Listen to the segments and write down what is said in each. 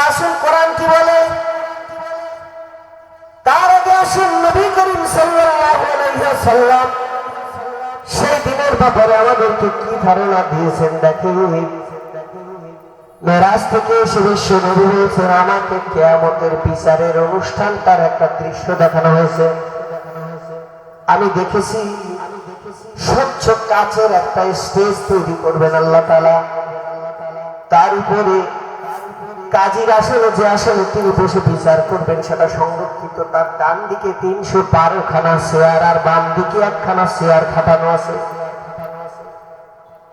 আসুন কোরআন কি বলে, তার আগে আসুন নবী করিম সাল্লাল্লাহু আলাইহি ওয়াসাল্লাম সেই দিনের ব্যাপারে আমাদেরকে কি ধারণা দিয়েছেন। দেখেন, মেরাজ থেকে এসে বিশ্ব নবী বলছেন আমাকে কিয়ামতের বিচারের অনুষ্ঠানটার একটা দৃশ্য দেখানো হয়েছে। আমি দেখেছি স্বচ্ছ কাচের একটা স্টেজ তৈরি করবেন আল্লাহ তাআলা, তার উপরে কাজীর আসলে যে আসলে তিনি বসে বিচার করবেন সেটা সংরক্ষিত। তার ডান দিকে 312 খানা চেয়ার আর বাম দিকে 1 খানা চেয়ার খাটানো আছে।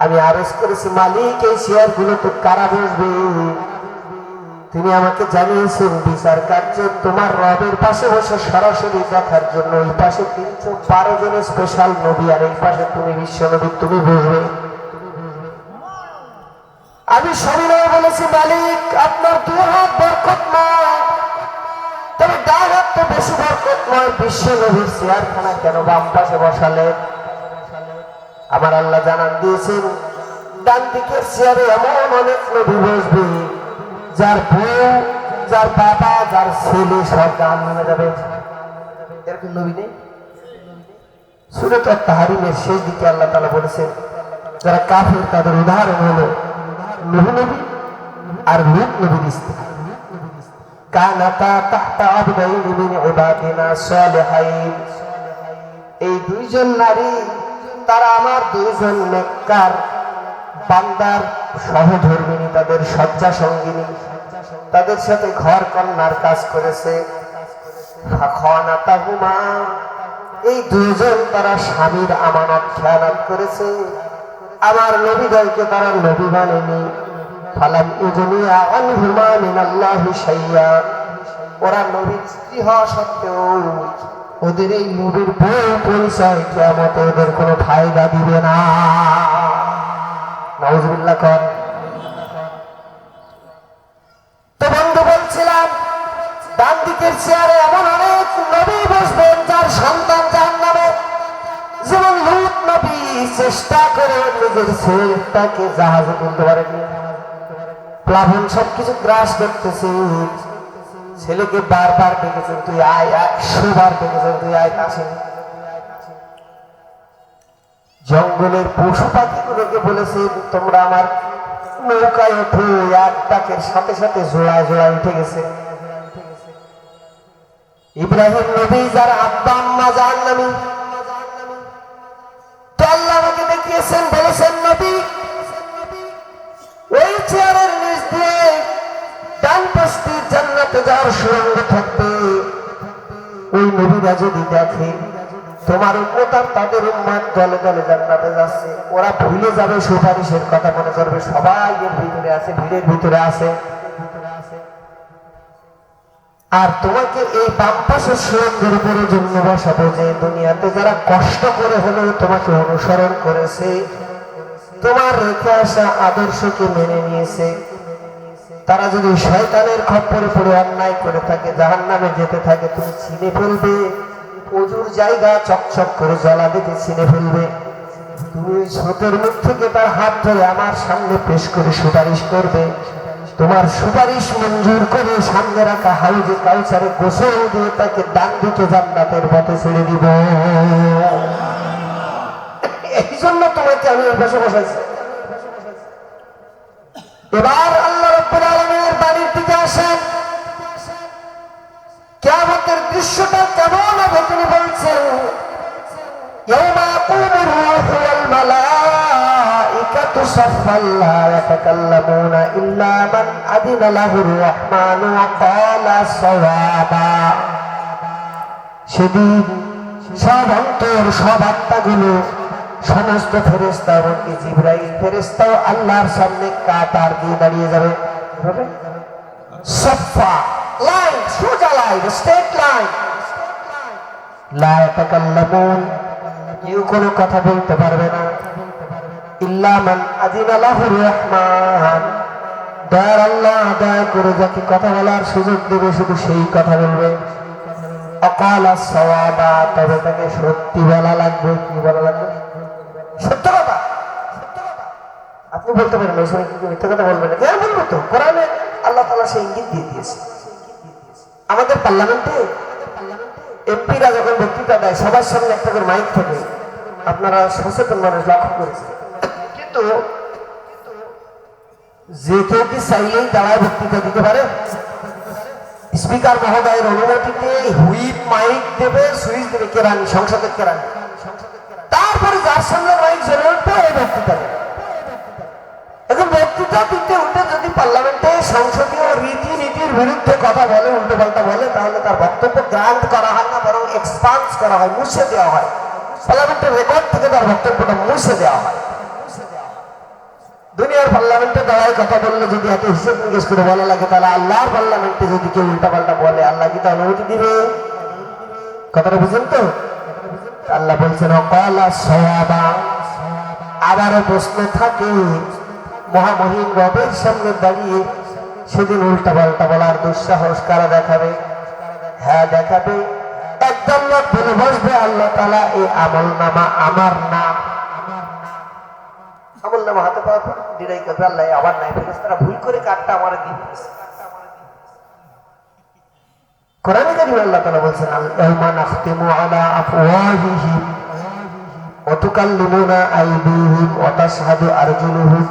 আমি আরজ করেছি মালিক এই চেয়ার গুলো তো কারা বসবে? তিনি আমাকে জানিয়েছেন বিচার কার্য তোমার রবের পাশে বসে সরাসরি দেখার জন্য ওই পাশে 312 জন স্পেশাল নবী আর এই পাশে তুমি বিশ্ব নবী, তুমি বসবে। আমি সবিনয় বলেছি মালিক আপনার 2 হাত বরকতময়, তবে ডান হাত তো বেশি বরকতময়, বিশ্ব নবীর চেয়ারখানা কেন বাম পাশে বসালে? আমার আল্লাহ জানান দিয়েছেন ডান দিকের চেয়ারে এমন অনেক নবী বসবে যার বউ, যার বাবা, যার ছেলে সব জাহান্নামে যাবে। এরকম নবী নেই। সূরাত আত-তাহরিমের শেষ দিকে আল্লাহ তাআলা বলেছেন যারা কাফির তাদের উদাহরণ হলো নূহ নবী আর লূত নবীর স্ত্রী। কানাতা তাহতা আবদাইন মিন ইবাদিনা সালিহাইন, এই 2 জন নারী তারা আমার 2 জন নেককার বান্দার সহধর্মিনী, তাদের শয্যা সঙ্গিনী, তাদের সাথে ঘর কন্যার কাজ করেছে। ফাখানাতাহুমা, এই 2 জন তারা স্বামীর আমানত খেয়ানত করেছে। আমার নবীদেরকে তারা নবী বানেনি। ফালাম ইউজনিয়া আনহুমা মিনাল্লাহি শাইয়া, ওরা নবীর স্ত্রী হওয়া সত্ত্বেও ওদের এই নবীর বউ পরিচয় কিয়ামতে ওদের কোনো ফায়দা দিবে না। নাউজুবিল্লাহ কর। তো বন্ধু বলছিলাম ডান দিকের চেয়ারে এমন অনেক নবী বসবেন যার সন্তান জাহান্নামে। যেমন লূত নবী চেষ্টা করে নিজের ছেলেটাকে জাহাজে তুলতে পারেননি, প্লাবন সবকিছু গ্রাস করতেছে, ছেলেকে বারবার ডেকেছেন তুই আয়, 100 বার ডেকেছেন তুই আয়, আসেন। জঙ্গলের পশু পাখিগুলোকে বলেছেন তোমরা আমার নৌকায় ওঠো, এক ডাকের সাথে সাথে জোড়ায় জোড়ায় উঠে গেছে। ইব্রাহিম নবী যার আব্বা আম্মা জাহান্নামী, তো আল্লাহ আমাকে দেখিয়েছেন, বলেছেন নবী ওই চেয়ারের নিচ দিয়ে ডান পাশে জান্নাতে যাওয়ার সুড়ঙ্গ থাকবে। ওই নবীরা যদি দেখে তোমার উম্মত আর তাদের উম্মত দলে দলে জান্নাতে যাচ্ছে, ওরা ভুলে যাবে সুপারিশের কথা, মনে করবে সবাই এর ভিতরে আছে, ভিড়ের ভিতরে আছে। আর তোমাকে এই বাম পাশের সুড়ঙ্গের উপরে জন্য বসাবো যে দুনিয়াতে যারা কষ্ট করে হলেও তোমাকে অনুসরণ করেছে, তোমার রেখে আসা আদর্শকে মেনে নিয়েছে, তারা যদি শয়তানের খপ্পরে পড়ে অন্যায় করে থাকে, জাহান্নামে যেতে থাকে, তুমি চিনে ফেলবে। অজুর জায়গা চকচক করে জ্বলা দেখে চিনে ফেলবে। তুমি ওই স্রোতের মুখ থেকে তার হাত ধরে আমার সামনে পেশ করে সুপারিশ করবে। তোমার সুপারিশ মঞ্জুর করে সামনে রাখা হাউজে কাউসারে গোসল দিয়ে তাকে ডান দিকে জান্নাতের পথে ছেড়ে দিব। এই জন্য তোমাকে আমি ওই পাশে বসাইছি। এবার আল্লাহ রাব্বুল আলামিনের বাড়ির দিকে আসেন। কিয়ামতের দৃশ্যটা কেমন হবে তিনি বলছেন, ইয়াউমা ইয়াকুমুর রূহু ওয়াল মালাঈকাতু সাফফান লা ইয়াতাকাল্লামুনা ইল্লা মান আযিনা লাহুর রাহমানু ওয়া ক্বালা সাওয়াবা। সেদিন সব অন্তর, সব আত্মাগুলো, সমস্ত ফেরেশতা এমনকি জিবরাইল ফেরেশতাও আল্লাহর সামনে কাতার দিয়ে দাঁড়িয়ে যাবে। সাফফা লাইন, সোজা লাইন, স্ট্রেট লাইন। লা ইয়াতাকাল্লামুন, কেউ কোনো কথা বলতে পারবে না। ইল্লা মান আযিনা লাহুর রাহমান, দয়ার আল্লাহ দয়া করে যাকে কথা বলার সুযোগ দেবে শুধু সেই কথা বলবে। অকালা সাওয়াবা, তবে তাকে সত্যি বলা লাগবে। কি বলা লাগবে? সত্য কথা। আপনি বলতে পারেন মিথ্যা কথা বলবেন না, কেন বলবো? তো কোরআনে আল্লাহ তাআলা তাআলা সেই ইঙ্গিত দিয়ে দিয়েছে। আমাদের পার্লামেন্টে এমপিরা যখন বক্তৃতা দেয় সবার সামনে একটা করে মাইক থাকে, আপনারা সচেতন মানুষ লক্ষ্য করেছেন। কিন্তু যে কেউ কি চাইলেই দাঁড়ায় বক্তৃতা দিতে পারে? স্পিকার মহোদয়ের অনুমতিতে হুইপ মাইক দেবে, সুইচ দেবে কেরানি, সংসদের কেরানি, তারপরে যার সামনে মাইক জ্বলে উঠবে এই বক্তৃতা দেবে। এখন বক্তৃতা দিতে উঠে যদি পার্লামেন্টে সংসদীয় রীতিনীতির বিরুদ্ধে কথা বলে, উল্টো পাল্টা বলে, তাহলে তার বক্তব্য গ্রান্ট করা হয় না, বরং এক্সপান্স করা হয়, মুছে দেওয়া হয়। পার্লামেন্টের রেকর্ড থেকে তার বক্তব্যটা মুছে দেওয়া হয়। দুনিয়ার পার্লামেন্টে দাঁড়ায় কথা বললে যদি এত হিসেব নিকেশ করে বলা লাগে, তাহলে আল্লাহর পার্লামেন্টে যদি কেউ উল্টা পাল্টা বলে, আল্লাহ কি তা অনুমতি দিবে? কথাটা বুঝেন তো? আল্লাহ বলছেন অকালা সওয়াবা। আবারও প্রশ্ন থাকে, মহামহিম রবের সামনে দাঁড়িয়ে সেদিন উল্টা পাল্টা বলার দুঃসাহস কারা দেখাবে? হ্যাঁ দেখাবে, একদম লোক বলে বসবে আল্লাহ তাআলা এই আমল নামা আমার না। আমল নামা হাতে পাওয়ার পর ডিরাই করবে আল্লাহ আবার নাই, ফেরেশতারা ভুল করে কাটটা আমার দিবে। কোরআনে কারিমে আল্লাহ তাআলা বলছেন আল-ইয়াওমা নাখতিমু আলা আফওয়াহিহিম ওয়া তুকাল্লিমুনা আইদিহিম ওয়া তাশহাদু আরজুলুহুম।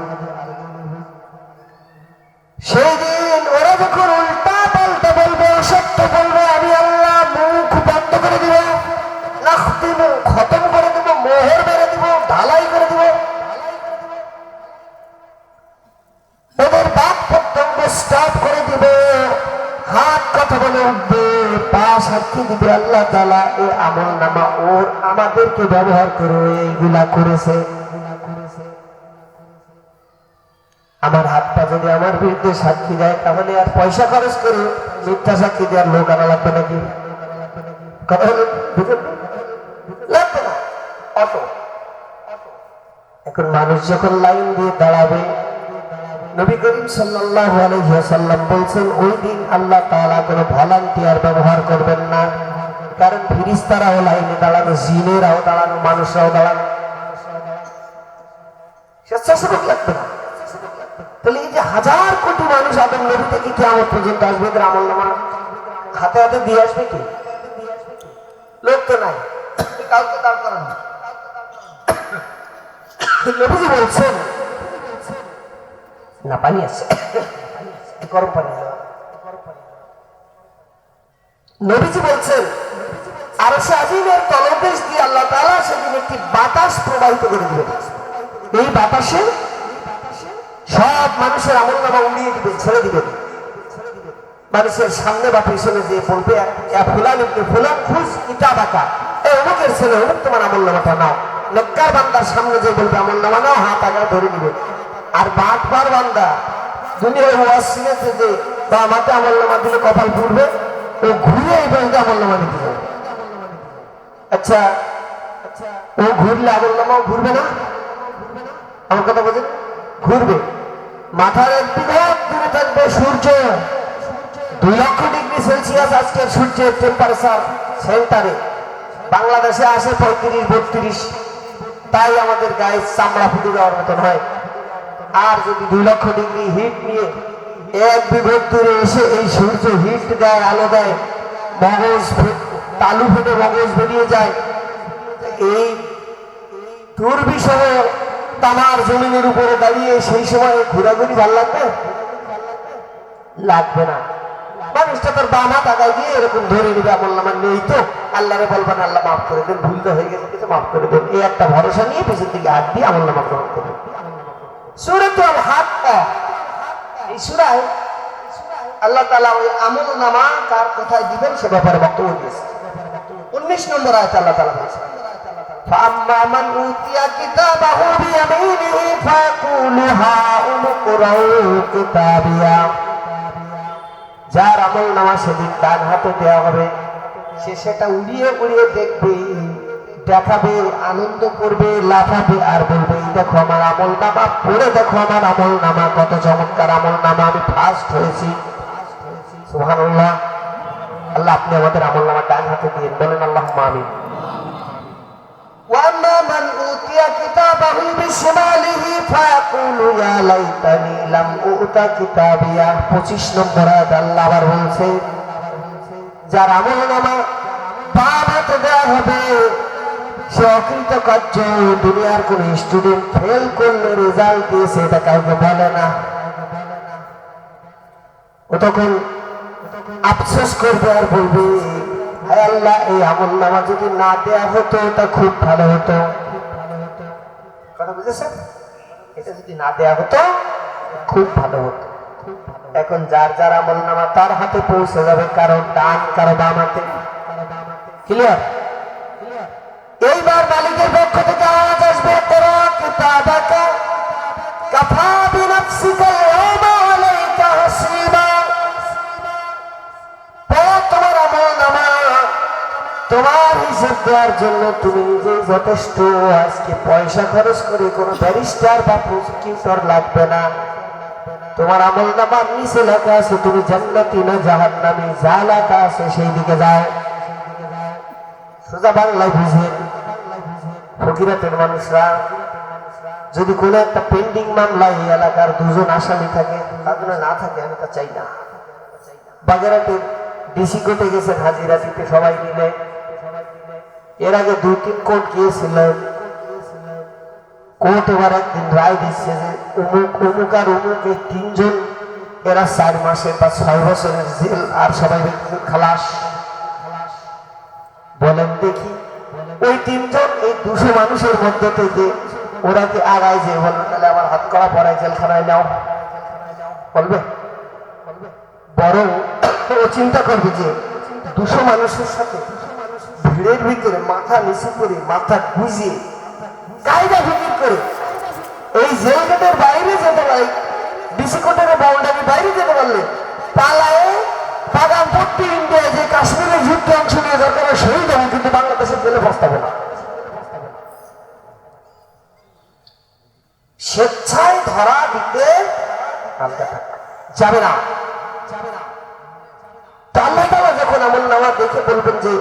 সেই দিন ওরা যখন উল্টা পাল্টা বলবে, অসত্য বলবে, আমি আল্লাহ মুখ বন্ধ করে দিব, নাখতিমু খতম করে দিব, মোহর মেরে দিব, ঢালাই করে দিব। ওদের বাক প্রত্যঙ্গ স্টপ করে দিব, হাত কথা বলে উঠবে, পা সাক্ষী দিবে আল্লাহ তাআলা এই আমল নামা ওর আমাদেরকে ব্যবহার করে এইগুলা করেছে। আমার হাত পা যদি আমার বিরুদ্ধে সাক্ষী দেয়, তাহলে আর পয়সা খরচ করে মিথ্যা সাক্ষী দেওয়ার লোক আনা লাগবে নাকি? কথা হলো লাগবে না, অটো। এখন মানুষ যখন লাইন দিয়ে দাঁড়াবে, নবী করিম সাল্লাল্লাহু আলাইহি ওয়াসাল্লাম বলছেন ওই দিন আল্লাহ তাআলা কোনো ভলান্টিয়ার ব্যবহার করবেন না। কারণ ফেরেশতারাও লাইনে দাঁড়ানো, জিনেরাও দাঁড়ানো, মানুষরাও দাঁড়ানো, স্বেচ্ছাসেবক লাগবে না। তাহলে এই যে হাজার কোটি মানুষ আদম নবী থেকে কিয়ামত পর্যন্ত আসবে, এদের আমলনামা হাতে হাতে দিয়ে আসবে কি? লোক তো নাই, কাউকে দাঁড় করানো। নবীজি বলছেন না, পানি আছে, গরম পানি। নবীজি বলছেন আরশে আজিমের তলদেশ দিয়ে আল্লাহ তাআলা সেদিন একটি বাতাস প্রবাহিত করে দিবেন। এই বাতাসে সব মানুষের আমলনামা উড়িয়ে দিবে, ছেড়ে দিবেন। মানুষের সামনে বা পিছনে যে বলবে ফুলান ইবনে ফুলান খুশ কিতাবাকা, এই অমুকের ছেলে অমুক, তোমার আমলনামাটা নাও। নেককার বান্দার সামনে যে বলবে আমলনামা নাও, হাত আগায় ধরে নিবে। আর বাটবার বান্দা দুনিয়ার ওয়াজ শুনেছে যে বা আমাকে আমলনামা দিলে কপাল পুড়বে, ও ঘুরে এই পর্যন্ত আমলনামা নিতে হবে। আচ্ছা, ও ঘুরলে আমলনামাও ঘুরবে না? আমার কথা বলছেন, ঘুরবে। মাথার এক বিঘত দূরে থাকবে সূর্য, 2 লক্ষ ডিগ্রি সেলসিয়াস আজকের সূর্যের টেম্পারেচার সেন্টারে। বাংলাদেশে আসে 35-32, তাই আমাদের গায়ে চামড়া ফুটে যাওয়ার মতন হয়। আর যদি 2 লক্ষ ডিগ্রি হিট নিয়ে 1 বিঘত দূরে এসে এই সূর্য হিট দেয়, আলো দেয়, মগজ তালু ফেটে মগজ বেরিয়ে যায়, এই দুর্বিষহ তামার জমিনের উপরে দাঁড়িয়ে সেই সময় ঘোরাঘুরি ভাল লাগবে? লাগবে না। মানুষটা তার বাম হাত আগায় দিয়ে এরকম ধরে নিবে, আমলনামা নেই তো আল্লাহরে বলবেন আল্লাহ মাফ করে দেন, ভুল তো হয়ে গেছে, কিছু মাফ করে দেন, এই একটা ভরসা নিয়ে পেছন থেকে হাত দিয়ে আমলনামা গ্রহণ করবে। সূরাতুল হাক্কা, এই সূরায় আল্লাহ তাআলা ওই আমলনামা কার কোথায় দিবেন সে ব্যাপারে বক্তব্য দিয়েছে। 19 নম্বর আয়াতে আল্লাহ তাআলা বলেছেন فَأَمَّا مَنْ أُوتِيَ كِتَابَهُ بِيَمِينِهِ فَيَقُولُ هَاؤُمُ اقْرَءُوا كِتَابِيَهْ। যার আমলনামা সেদিন ডান হাতে দেওয়া হবে, সে সেটা উড়িয়ে উড়িয়ে দেখবে, দেখাবে, আনন্দ করবে, লাফাবে আর বলবে এই দেখো আমার আমলনামা, পড়ে দেখো আমার আমলনামা, কত চমৎকার আমলনামা, আমি ফার্স্ট হয়েছি। সুবহানাল্লাহ। আল্লাহ আপনি আমাদের আমলনামা ডান হাতে দিন, বলেন আল্লাহুম্মা আমিন। وأما من أوتي كتابه بشماله فيقول يا ليتني لم أؤت كتابيا 25 নম্বর আয়াত আল্লাহ আবার বলছে যার আমলনামা বাম হাতে দেওয়া হবে সে অকৃতকার্য। দুনিয়ার কোন স্টুডেন্ট ফেল করলে রেজাল্ট দিয়েছে এটা কাউকে বলে না, ও তখন আফসোস করবে আর বলবে হায় আল্লাহ এই আমলনামা যদি না দেয়া হতো তা খুব ভালো হতো। কথা বুঝেছেন? এটা যদি না দেয়া হতো খুব ভালো হতো। এখন যার যার আমলনামা তার হাতে পৌঁছে যাবে, কারো ডান কারো বাম হাতে। ক্লিয়ার? এইবার মালিকের পক্ষ থেকে আওয়াজ আসবে ইকরা কিতাবাকা কাফা বিনাফসিকা ইয়াওমা আলাইকা হাসিবা। তোমার আমলনামা তোমার হিসাব দেওয়ার জন্য তুমি নিজেই যথেষ্ট। আজকে পয়সা খরচ করে কোনো ব্যারিস্টার বা প্রসিকিউটর লাগবে না। তোমার আমলনামার নিচে লেখা আছে তুমি জান্নাতি না জাহান্নামী, যা লেখা আছে সেই দিকে যাও। সোজা বাংলায় বুঝেন ফকিরাতের মানুষরা, যদি কোনো একটা পেন্ডিং মামলায় এই এলাকার দুজন আসামি থাকে, তাদের না থাকে আমি তা চাই না। বাগেরহাটে ডিসি কোর্টে গেছেন হাজিরা দিতে সবাই মিলে। এর আগে 2-3 কোর্ট গিয়েছিলেন। কোর্ট এবার একদিন রায় দিচ্ছে যে অমুক অমুক আর অমুক এই 3 জন এরা 4 মাসের বা 6 বছরের জেল, আর সবাই খালাস। বলেন দেখি ওই 3 জন এই 200 মানুষের মধ্যে থেকে ওরা কি আগায় যে বলবে তাহলে আমার হাত করা পড়ায় জেলখানায় নাও, বলবে? বরং ও চিন্তা করবে যে 200 মানুষের সাথে ভিড়ের ভিতরে মাথা নিচু করে মাথা গুঁজিয়ে কায়দা ফিকির করে এই জেল গেটের বাইরে যেতে পারে, ডিসি কোর্টের বাউন্ডারি বাইরে যেতে পারলে পালায়ে বাগানপট্টি ইন্ডিয়ায় যে কাশ্মীরের যুদ্ধে অংশ নিয়ে দরকার শহীদ হবে, কিন্তু বাংলাদেশের জেলে বসতে না। স্বেচ্ছায় ধরা দিতে যাবে না। আল্লাহ তাআলা যখন আমলনামা দেখে বলবেন যে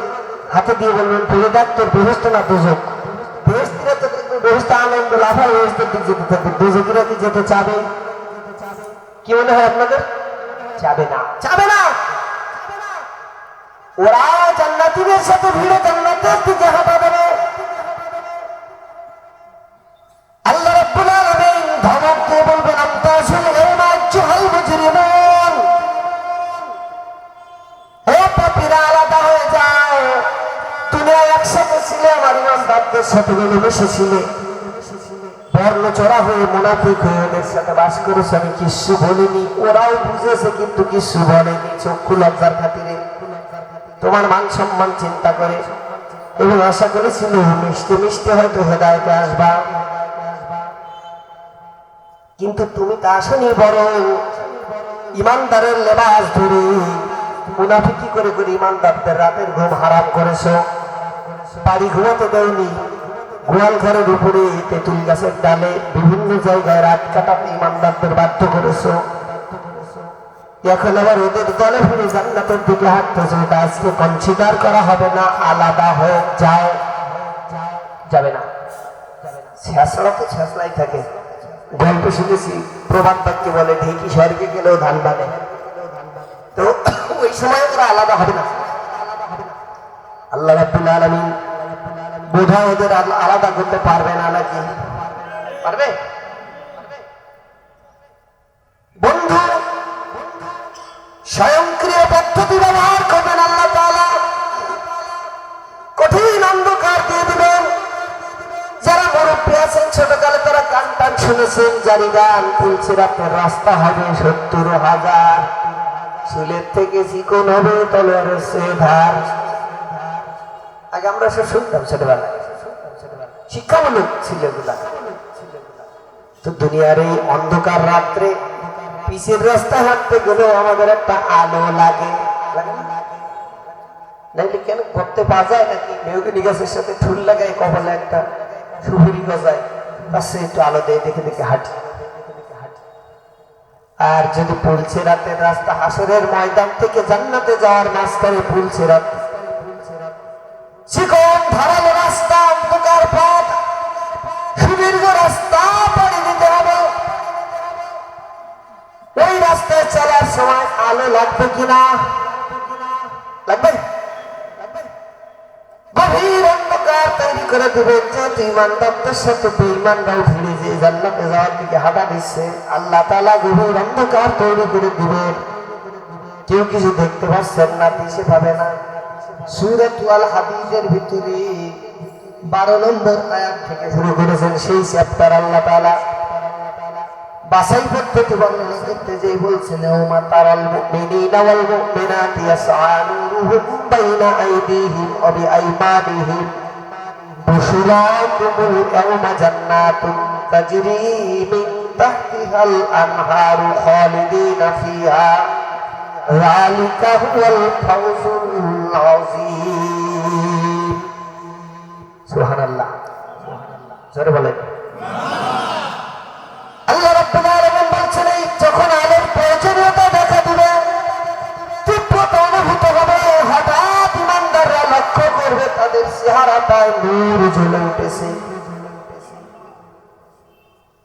হাতে দিয়ে বলবেন বলে দেখ তোর বেহেশত না দোজখ, বেহেশতিরা তো বেহেশতে আনন্দ লাভ হয়, বেহেশতের দিক যেতে থাকবে। দোজখিরা কি যেতে চাবে? কি মনে হয় আপনাদের? যাবে না, যাবে না। ওরা জান্নাতীদের সাথে ভিড়ে জান্নাতের দিকে হাঁটা দেবে। আল্লাহ রাব্বুল আলামিন ধমক দিয়ে বলবেন আমতাজুল ইয়াওমা আইয়ুহাল মুজরিমুন, হে পাপীরা আলাদা হয়ে যাও। দুনিয়ায় একসাথে ছিলে, আমার ইমানদারদের সাথে মিলেমিশেছিলে, বর্ণ চড়া হয়ে মুনাফিক হয়ে ওদের সাথে বাস করেছে, আমি কিচ্ছু বলিনি। ওরাও বুঝেছে কিন্তু কিচ্ছু বলেনি, চক্ষু লজ্জার খাতিরে তোমার মান সম্মান চিন্তা করে, এবং আশা করেছিল মিশতে মিশতে হয়তো হেদায়েতে আসবা, কিন্তু তুমি তা আসনি। বরং ইমানদারের লেবাস ধরে মুনাফিকি করে করে ইমানদারদের রাতের ঘুম হারাম করেছো। বাড়ি ঘুমাতে দেওনি, গোয়াল ঘরের উপরে তেঁতুল গাছের ডালে বিভিন্ন জায়গায় রাত কাটাতে ইমানদারদের বাধ্য করেছো। এখন আবার ওদের দলে ফিরে জান্নাতের দিকে হাঁটতেছে, ওটা আজকে কনসিডার করা হবে না। আলাদা হয়ে যাও, যাবে না। ছেঁচড়া তো ছেঁচড়াই থাকে। গল্প শুনেছি, প্রবাদ বাক্য বলে ঢেকি স্বর্গে গেলেও ধান বানে। তো ওই সময় ওরা আলাদা হবে না। আল্লাহ রাব্বুল আলামিন বোধহয় ওদের আলাদা করতে পারবে না, নাকি পারবে? বন্ধু, স্বয়ংক্রিয় পদ্ধতি ব্যবহার করবেন আল্লাহ তাআলা, কঠিন অন্ধকার দিয়ে দিবেন। যারা মুরব্বী আছেন ছোটকালে তারা গান টান শুনেছেন, জারি গান পুলসিরাতের রাস্তা হবে 70,000, চুলের থেকে চিকন হবে তলোয়ারের চেয়ে ধার। আগে আমরা সব শুনতাম ছোটবেলায়, শিক্ষামূলক ছিল এগুলা। তো দুনিয়ার এই অন্ধকার রাত্রে পিছের রাস্তায় হাঁটতে গেলেও আমাদের একটা আলো লাগে, নাইলে কেন করতে পাওয়া যায় নাকি? মেহগিনি গাছের সাথে ঠুল লাগায় কপালে একটা সুপুরি গজায়, তার সে একটু আলো দেয়, দেখে দেখে হাঁটি। আর যদি পুলসিরাতের রাস্তা হাসরের ময়দান থেকে জান্নাতে যাওয়ার মাঝখানে পুলসিরাত চিকন ধারালো রাস্তা, অন্ধকার লাগবে কিনা? লাগবে? গভীর অন্ধকার তৈরি করে দিবে, যেহেতু ইমানদারদের সাথে বেঈমানরাও ভিড়ে যে জান্নাতে যাওয়ার দিকে হাঁটা দিচ্ছে, আল্লাহ তাআলা গভীর অন্ধকার তৈরি করে দিবেন। কেউ কিছু দেখতে পাচ্ছেন না, দিশে পাবে না। সূরাতুল আল হাদীদের ভিতরে 12 নম্বর আয়াত থেকে শুরু করেছেন সেই চ্যাপ্টার আল্লাহ তাআলা বাছাই পদ্ধতি বর্ণনা করতে যেই বলছেন, ওমা তারাল মুমিনিনা ওয়াল মুমিনাতি ইয়াসআ নূরুহুম বাইনা আইদিহিম ওয়া বিআইমানিহিম বুশরাকুমুল ইয়াওমা জান্নাতুন তাজরি মিন তাহতিহাল আনহারু খালিদিনা ফিহা যালিকা হুয়াল ফাওজুল আযীম। সুবহানাল্লাহ, জোরে বলেন। আল্লাহ রাব্বুল আলামিন বলছেন, যখন আলোর প্রয়োজনীয়তা দেখা দিবে, তীব্রতা অনুভূত হবে, হঠাৎ ইমানদাররা লক্ষ্য করবে তাদের চেহারাটায় নূর জ্বলে উঠেছে।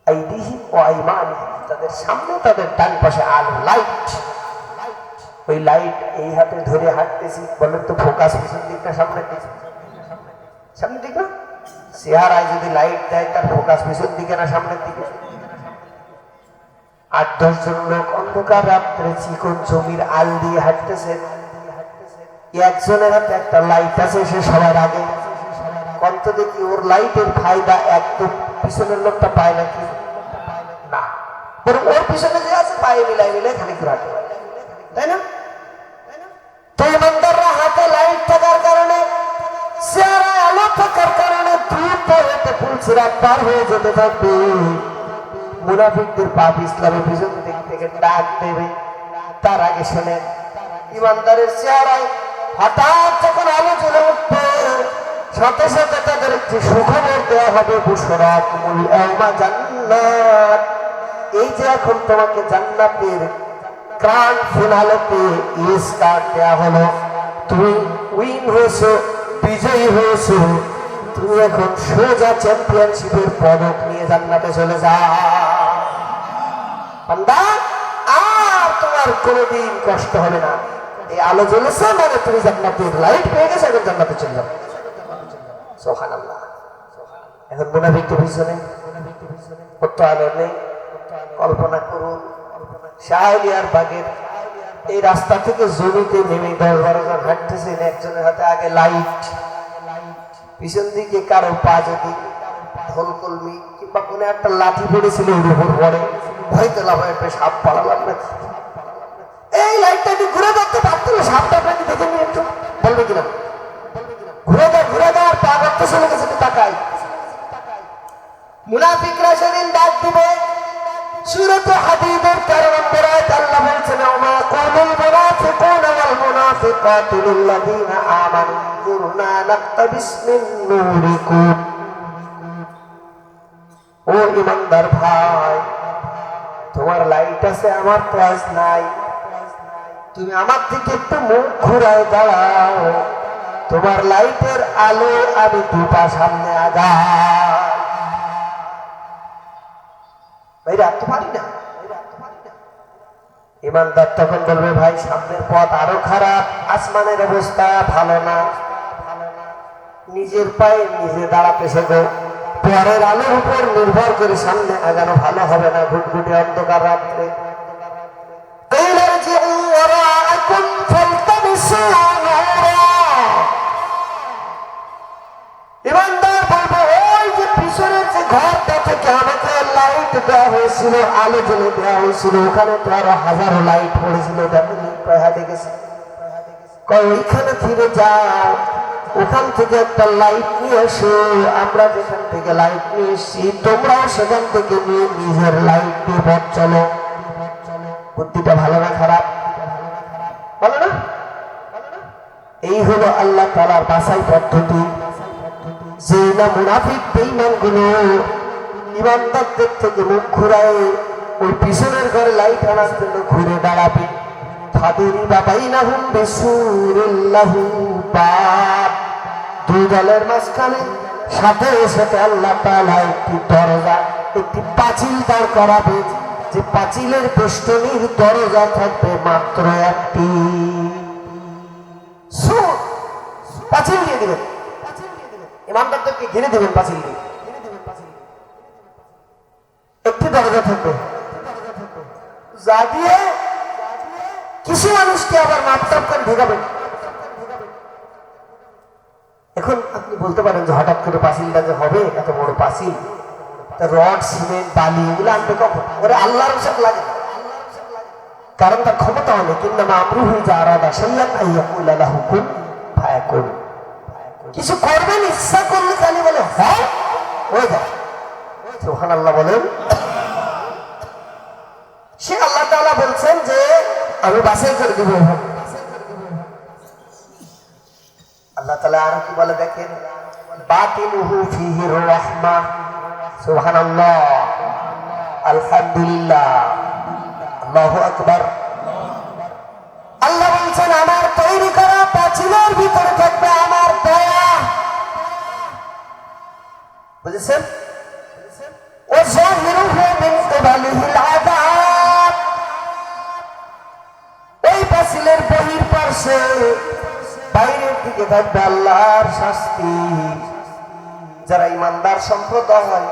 আইদিহিম ওয়া আইমানিহিম, তাদের সামনে তাদের ডান পাশে আলো, লাইট। ওই লাইট এই হাতে ধরে হাঁটতেছি, বলেন তো ফোকাস পিছন দিক না সামনের দিক? সামনের দিক না? চেহারায় যদি লাইট দেয় তার ফোকাস পিছন দিকে না সামনের দিকে? 8-10 জন লোক অন্ধকার রাত্রে চিকন জমির আল দিয়ে হাঁটতেছে, একজনের হাতে একটা লাইট আছে, সে সবার আগে। কন্ত দেখি ওর লাইটের ফায়দা একদম পিছনের লোকটা পায় নাকি? না, বরং ওর পিছনে যে আছে পায়ে মিলাই মিলাই খানিক রাখে, তাই না? তো ইমানদাররা হাতে লাইট থাকার কারণে, চেহারায় আলো থাকার কারণে দ্রুত হেঁটে ফুলসিরাত পার হয়ে যেতে থাকবে। মুনাফিকদের পাপ ইসলামের পিছন দিক থেকে ডাক দেবে। তার আগে শোনেন, ইমানদারের চেহারায় হঠাৎ যখন আলো জ্বলে উঠবে, সাথে সাথে তাদের একটি সুখবর দেওয়া হবে, বুশরাকুমুল ইয়াওমা জান্নাত। এই যে এখন তোমাকে জান্নাতের গ্র্যান্ড ফিনালেতে স্টার দেওয়া হলো, তুমি উইন হয়েছো, বিজয়ী হয়েছো, তুমি এখন সোজা চ্যাম্পিয়নশিপের পদক নিয়ে জান্নাতে চলে যাও। বান্দা, আর তোমার কোনোদিন কষ্ট হবে না। এই আলো জ্বলেছে মানে তুমি জান্নাতের লাইট পেয়ে গেছো, এখন জান্নাতে চলে যাও। সুবহানাল্লাহ। এখন মুনাফিকদের পিছনে কত আলো নেই, কল্পনা করুন। শাহরিয়ার বাগের এই রাস্তা থেকে জমিতে নেমে 10-12 জন হাঁটতেছেন, একজনের হাতে আগে লাইট, পিছন দিকে কারো পা যদি ঢোলকলমি কিংবা কোনো একটা লাঠি পড়েছিল ওর উপর পড়ে, ভয়তে লাফায় একটা সাপ পালালাম না, এই লাইটটা একটু ঘুরে ধরতে পারতেন, সাপটা আপনাকে দেখে নিয়ে একটু বলবে কিনা? ঘুরে দাও, আর পা করতে চলে গেছে, তাকাই। মুনাফিকরা সেদিন ডাক দিবে। সূরাতুল হাদীদের 13 নম্বর আয়াত আল্লাহ বলছেন, ওমা কুলুল মুনাফিকুনা ওয়াল মুনাফিকাতু লিল্লাযীনা আমানু যুরনা নাকতাবিস মিন নূরিকুম। ও ইমানদার ভাই, তোমার লাইট আছে, আমার তো আজ নাই, তুমি আমার দিকে একটু মুখ ঘুরায় দাঁড়াও, তোমার লাইটের আলো আমি 2 পা সামনে আগাই। পারি না। ইমানদার তখন বলবে, ভাই সামনের পথ আরো খারাপ, আসমানের অবস্থা ভালো না, নিজের পায়ে নিজে দাঁড়াতে শেখো, পরের আলোর উপর নির্ভর করে সামনে আগানো ভালো হবে না। ঘুটঘুটে অন্ধকার রাত্রে ইমানদার বলবো, ওই যে পিছনের যে ঘরটা থেকে আমাকে লাইট দেওয়া হয়েছিল, আলো জ্বলে দেওয়া হয়েছিল, ওখানে তো আরো হাজারো লাইট পড়েছিল, দেখেছি, ওইখানে ফিরে যাও, ওখান থেকে একটা লাইট নিয়ে এসো, আমরা যেখান থেকে লাইট নিয়ে এসছি তোমরাও সেখান থেকে নিয়ে নিজের লাইট দিয়ে পথ চলো। বুদ্ধিটা ভালো না খারাপ? ভালো না? এই হলো আল্লাহ তাআলার বাছাই পদ্ধতি। যে না মুনাফিক বেঈমান গুলো ইমানদারদের থেকে মুখ ঘুরায় ওই পিছনের ঘরে লাইট আনার জন্য ঘুরে দাঁড়াবে। ফাদুরি বাবাইনাহুম বিসুরিল্লাহু বাব, 2 দলের মাঝখানে সাথে সাথে আল্লাহ তাআলা একটি দরজা, একটি পাঁচিল দাঁড় করাবে, যে পাঁচিলের বেষ্টনীর দরজা থাকবে মাত্র একটি। পাঁচিল দিয়ে দিবেন, ইমানদারদেরকে ঘিরে দেবেন পাঁচিল দিয়ে। একটি দরজা থাকবে যা দিয়ে কিছু মানুষকে আবার মাপটাপ করে ঢেকাবেন। এখন আপনি বলতে পারেন যে হঠাৎ করে পাঁচিলটা যে হবে, এত বড় পাঁচিল, রড সিমেন্ট বালি এগুলো আনবে কখন? ওরে আল্লাহর সাথে লাগে, কারণ তার ক্ষমতা অনেক। কিন্তু আমরুহু ইযা আরাদা শাইআন আন ইয়াকুলা লাহু কুন ফায়াকুন। কিছু করবেন ইচ্ছা করলে খালি বলে হ্যাঁ হয়ে যায়। সুবহানাল্লাহ বলেন। সে আল্লাহ তাআলা বলছেন যে আমি বাছাই করে দিব। আল্লাহ তাআলা আর কি বলে দেখেন, বাতিনুহু ফীহি রাহমা। সুবহানাল্লাহ, আলহামদুলিল্লাহ, আল্লাহু আকবার। আল্লাহ বলছেন আমার তৈরি করা পাঁচিলের ভিতরে থাকবে আমার দয়া। বুঝেছেন? ও যাহিরুহু মিন কিবালিহিল আযাব। এই পাঁচিলের বহির পার্শ্বে বাইরের দিকে থাকবে আল্লাহর শাস্তি। যারা ইমানদার সম্প্রদায়,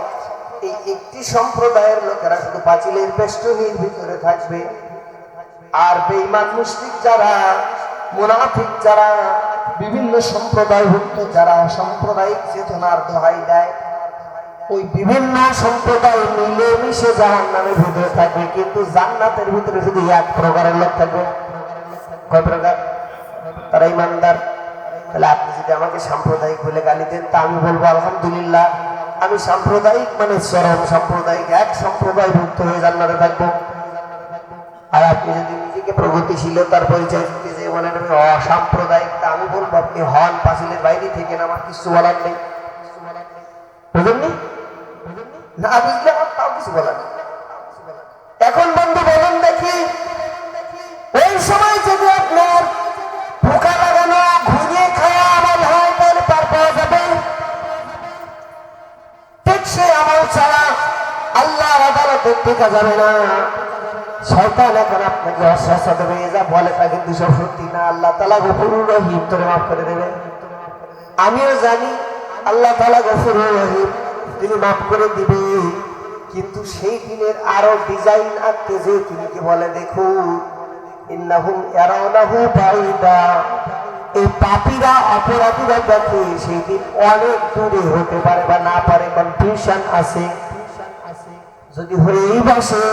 এই একটি সম্প্রদায়ের লোকেরা শুধু পাঁচিলের বেষ্টনীর ভিতরে থাকবে, আর বেঈমান মুশরিক যারা, মুনাফিক যারা, বিভিন্ন সম্প্রদায়ভুক্ত যারা সাম্প্রদায়িক চেতনার দোহাই দেয়, ওই বিভিন্ন সম্প্রদায় মিলে মিশে জাহান্নামের ভিতরে থাকবে। কিন্তু জান্নাতের ভিতরে শুধু এক প্রকারের লোক থাকবে। কয় প্রকার? তারা ইমানদার। তাহলে আপনি যদি আমাকে সাম্প্রদায়িক বলে গালি দেন, তা আমি বলবো আলহামদুলিল্লাহ, আমি সাম্প্রদায়িক মানে চরম সাম্প্রদায়িক এক সম্প্রদায়ভুক্ত হয়ে জান্নাতে থাকবো। আর আপনি যদি নিজেকে প্রগতিশীলতার পরিচয় দিতে যে বলেন আমি অসাম্প্রদায়িক, তা আমি বলবো আপনি হন পাঁচিলের বাইরে থেকে, আমার কিছু বলার নেই। বুঝলেননি? না বুঝলে আমার তাও কিছু বলার নেই। এখন বন্ধু বলুন দেখি, ওই সময় যদি আপনার পোকা লাগানো ঘুরিয়ে খাওয়া আমল হয়, তাহলে পার পাওয়া যাবে? ঠিক সে আমল ছাড়া আল্লাহর আদালতে টেকা যাবে না। শয়তান এখন আপনাকে অশ্বাসা দেবে, যা বলে তা কিন্তু সব সত্যি না। আল্লাহ তাআলা গফুরুর রহিম, তোরে মাফ করে দেবে। আমিও জানি আল্লাহ তাআলা গফুরুর রহিম, তিনি মাফ করে দিবে। কিন্তু সেই দিনের আরো ডিজাইন আঁকতে যে তিনি কি বলে দেখুন, ইন্নাহুম ইয়ারাউনাহু বাঈদা। এই পাপীরা, অপরাধীরা দেখে সেই দিন অনেক দূরে হতে পারে বা না পারে, কনফিউশন আছে। যদি হয়েই বসে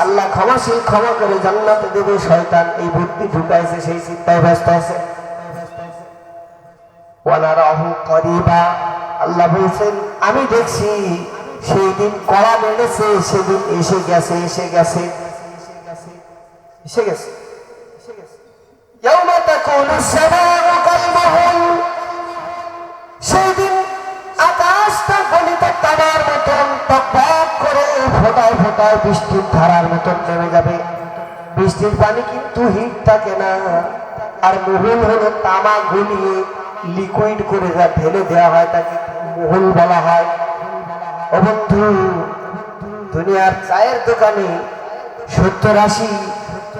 আল্লাহ ক্ষমাশীল, ক্ষমা করে জান্নাতে দেবে। শয়তান এই বুদ্ধি ঢুকাইছে, সেই চিন্তায় ব্যস্ত আছে। ওয়ানারাহু করিবা। আল্লাহ বলছেন আমি দেখছি সেই দিন কড়া মেলেছে, সেদিন এসে গেছে, এসে গেছে, এসে গেছে। ইয়াউমা তাকুনুস সামাউ কালমুহুল। সেই দিন আকাশটা গলিত তামার মতন টকবক করে ফোটায় ফোটায় বৃষ্টির ধারার মতন নেমে যাবে। বৃষ্টির পানি কিন্তু হিট থাকে না, আর মুহুল হলো তামা গলিয়ে লিকুইড করে যা ঢেলে দেওয়া হয় তাকে মুহুল বলা হয়। ও বন্ধু, দুনিয়ার চায়ের দোকানে 70-80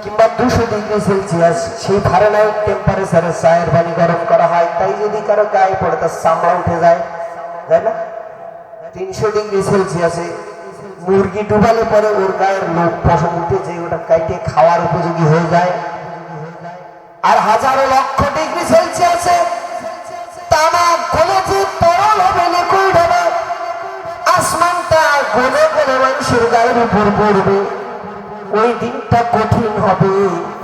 কিংবা 200 ডিগ্রি সেলসিয়াস সেই ফারেনহাইট টেম্পারেচারে চায়ের পানি গরম করা হয়। তাই যদি কারো গায়ে পড়ে তার চামড়া উঠে যায়, তাই না? 300 ডিগ্রি সেলসিয়াসে মুরগি ডুবালে পরে ওর গায়ের লোক পশম উঠে যে ওটা কাইটে খাওয়ার উপযোগী হয়ে যায়। আর হাজারো লক্ষ ডিগ্রি সেলসিয়াসে তামা গলে যে তরল হবে, লিকুইড হবে, আসমানটা গলে গলে মানুষের গায়ের উপর পড়বে। ওই দিনটা কঠিন হবে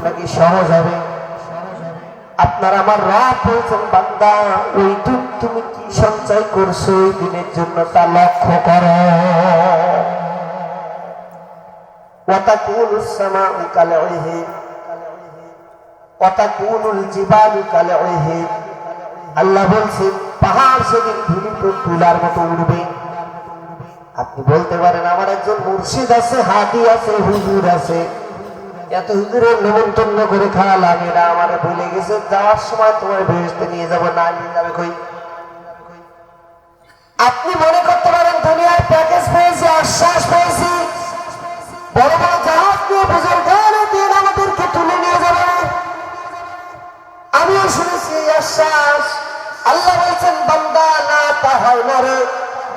নাকি সহজ হবে? আপনার আমার রব বলছেন, বান্দা ওই দিন তুমি কি সঞ্চয় করছো ওই দিনের জন্য তা লক্ষ্য করো। ওয়াতাকুনুস সামাউ কালউহিদ ওয়াতাকুনুল জিবালু কালউহিদ। আল্লাহ বলছেন পাহাড় সেদিন ধূলিত তুলার মতো উড়বে। আপনি বলতে পারেন আমার একজন মুর্শিদ আছে, হাদি আছে, হুজুর আছে, এত হুজুরের নেমন্তন্ন করে খাওয়া লাগে না। আমার ভুলে গেছে, যাওয়ার সময় তোমার বেহেশতে নিয়ে যাবো, না নিয়ে যাবে কই? আপনি মনে করতে পারেন দুনিয়ার প্যাকেজ পেয়েছি, আশ্বাস পেয়েছি, বড় বড় জাহাজ নিয়ে বুজুর্গানে দিন আমাদেরকে তুলে নিয়ে যাবে। আমিও শুনেছি এই আশ্বাস। আল্লাহ বলছেন বান্দা না তা হয় না রে,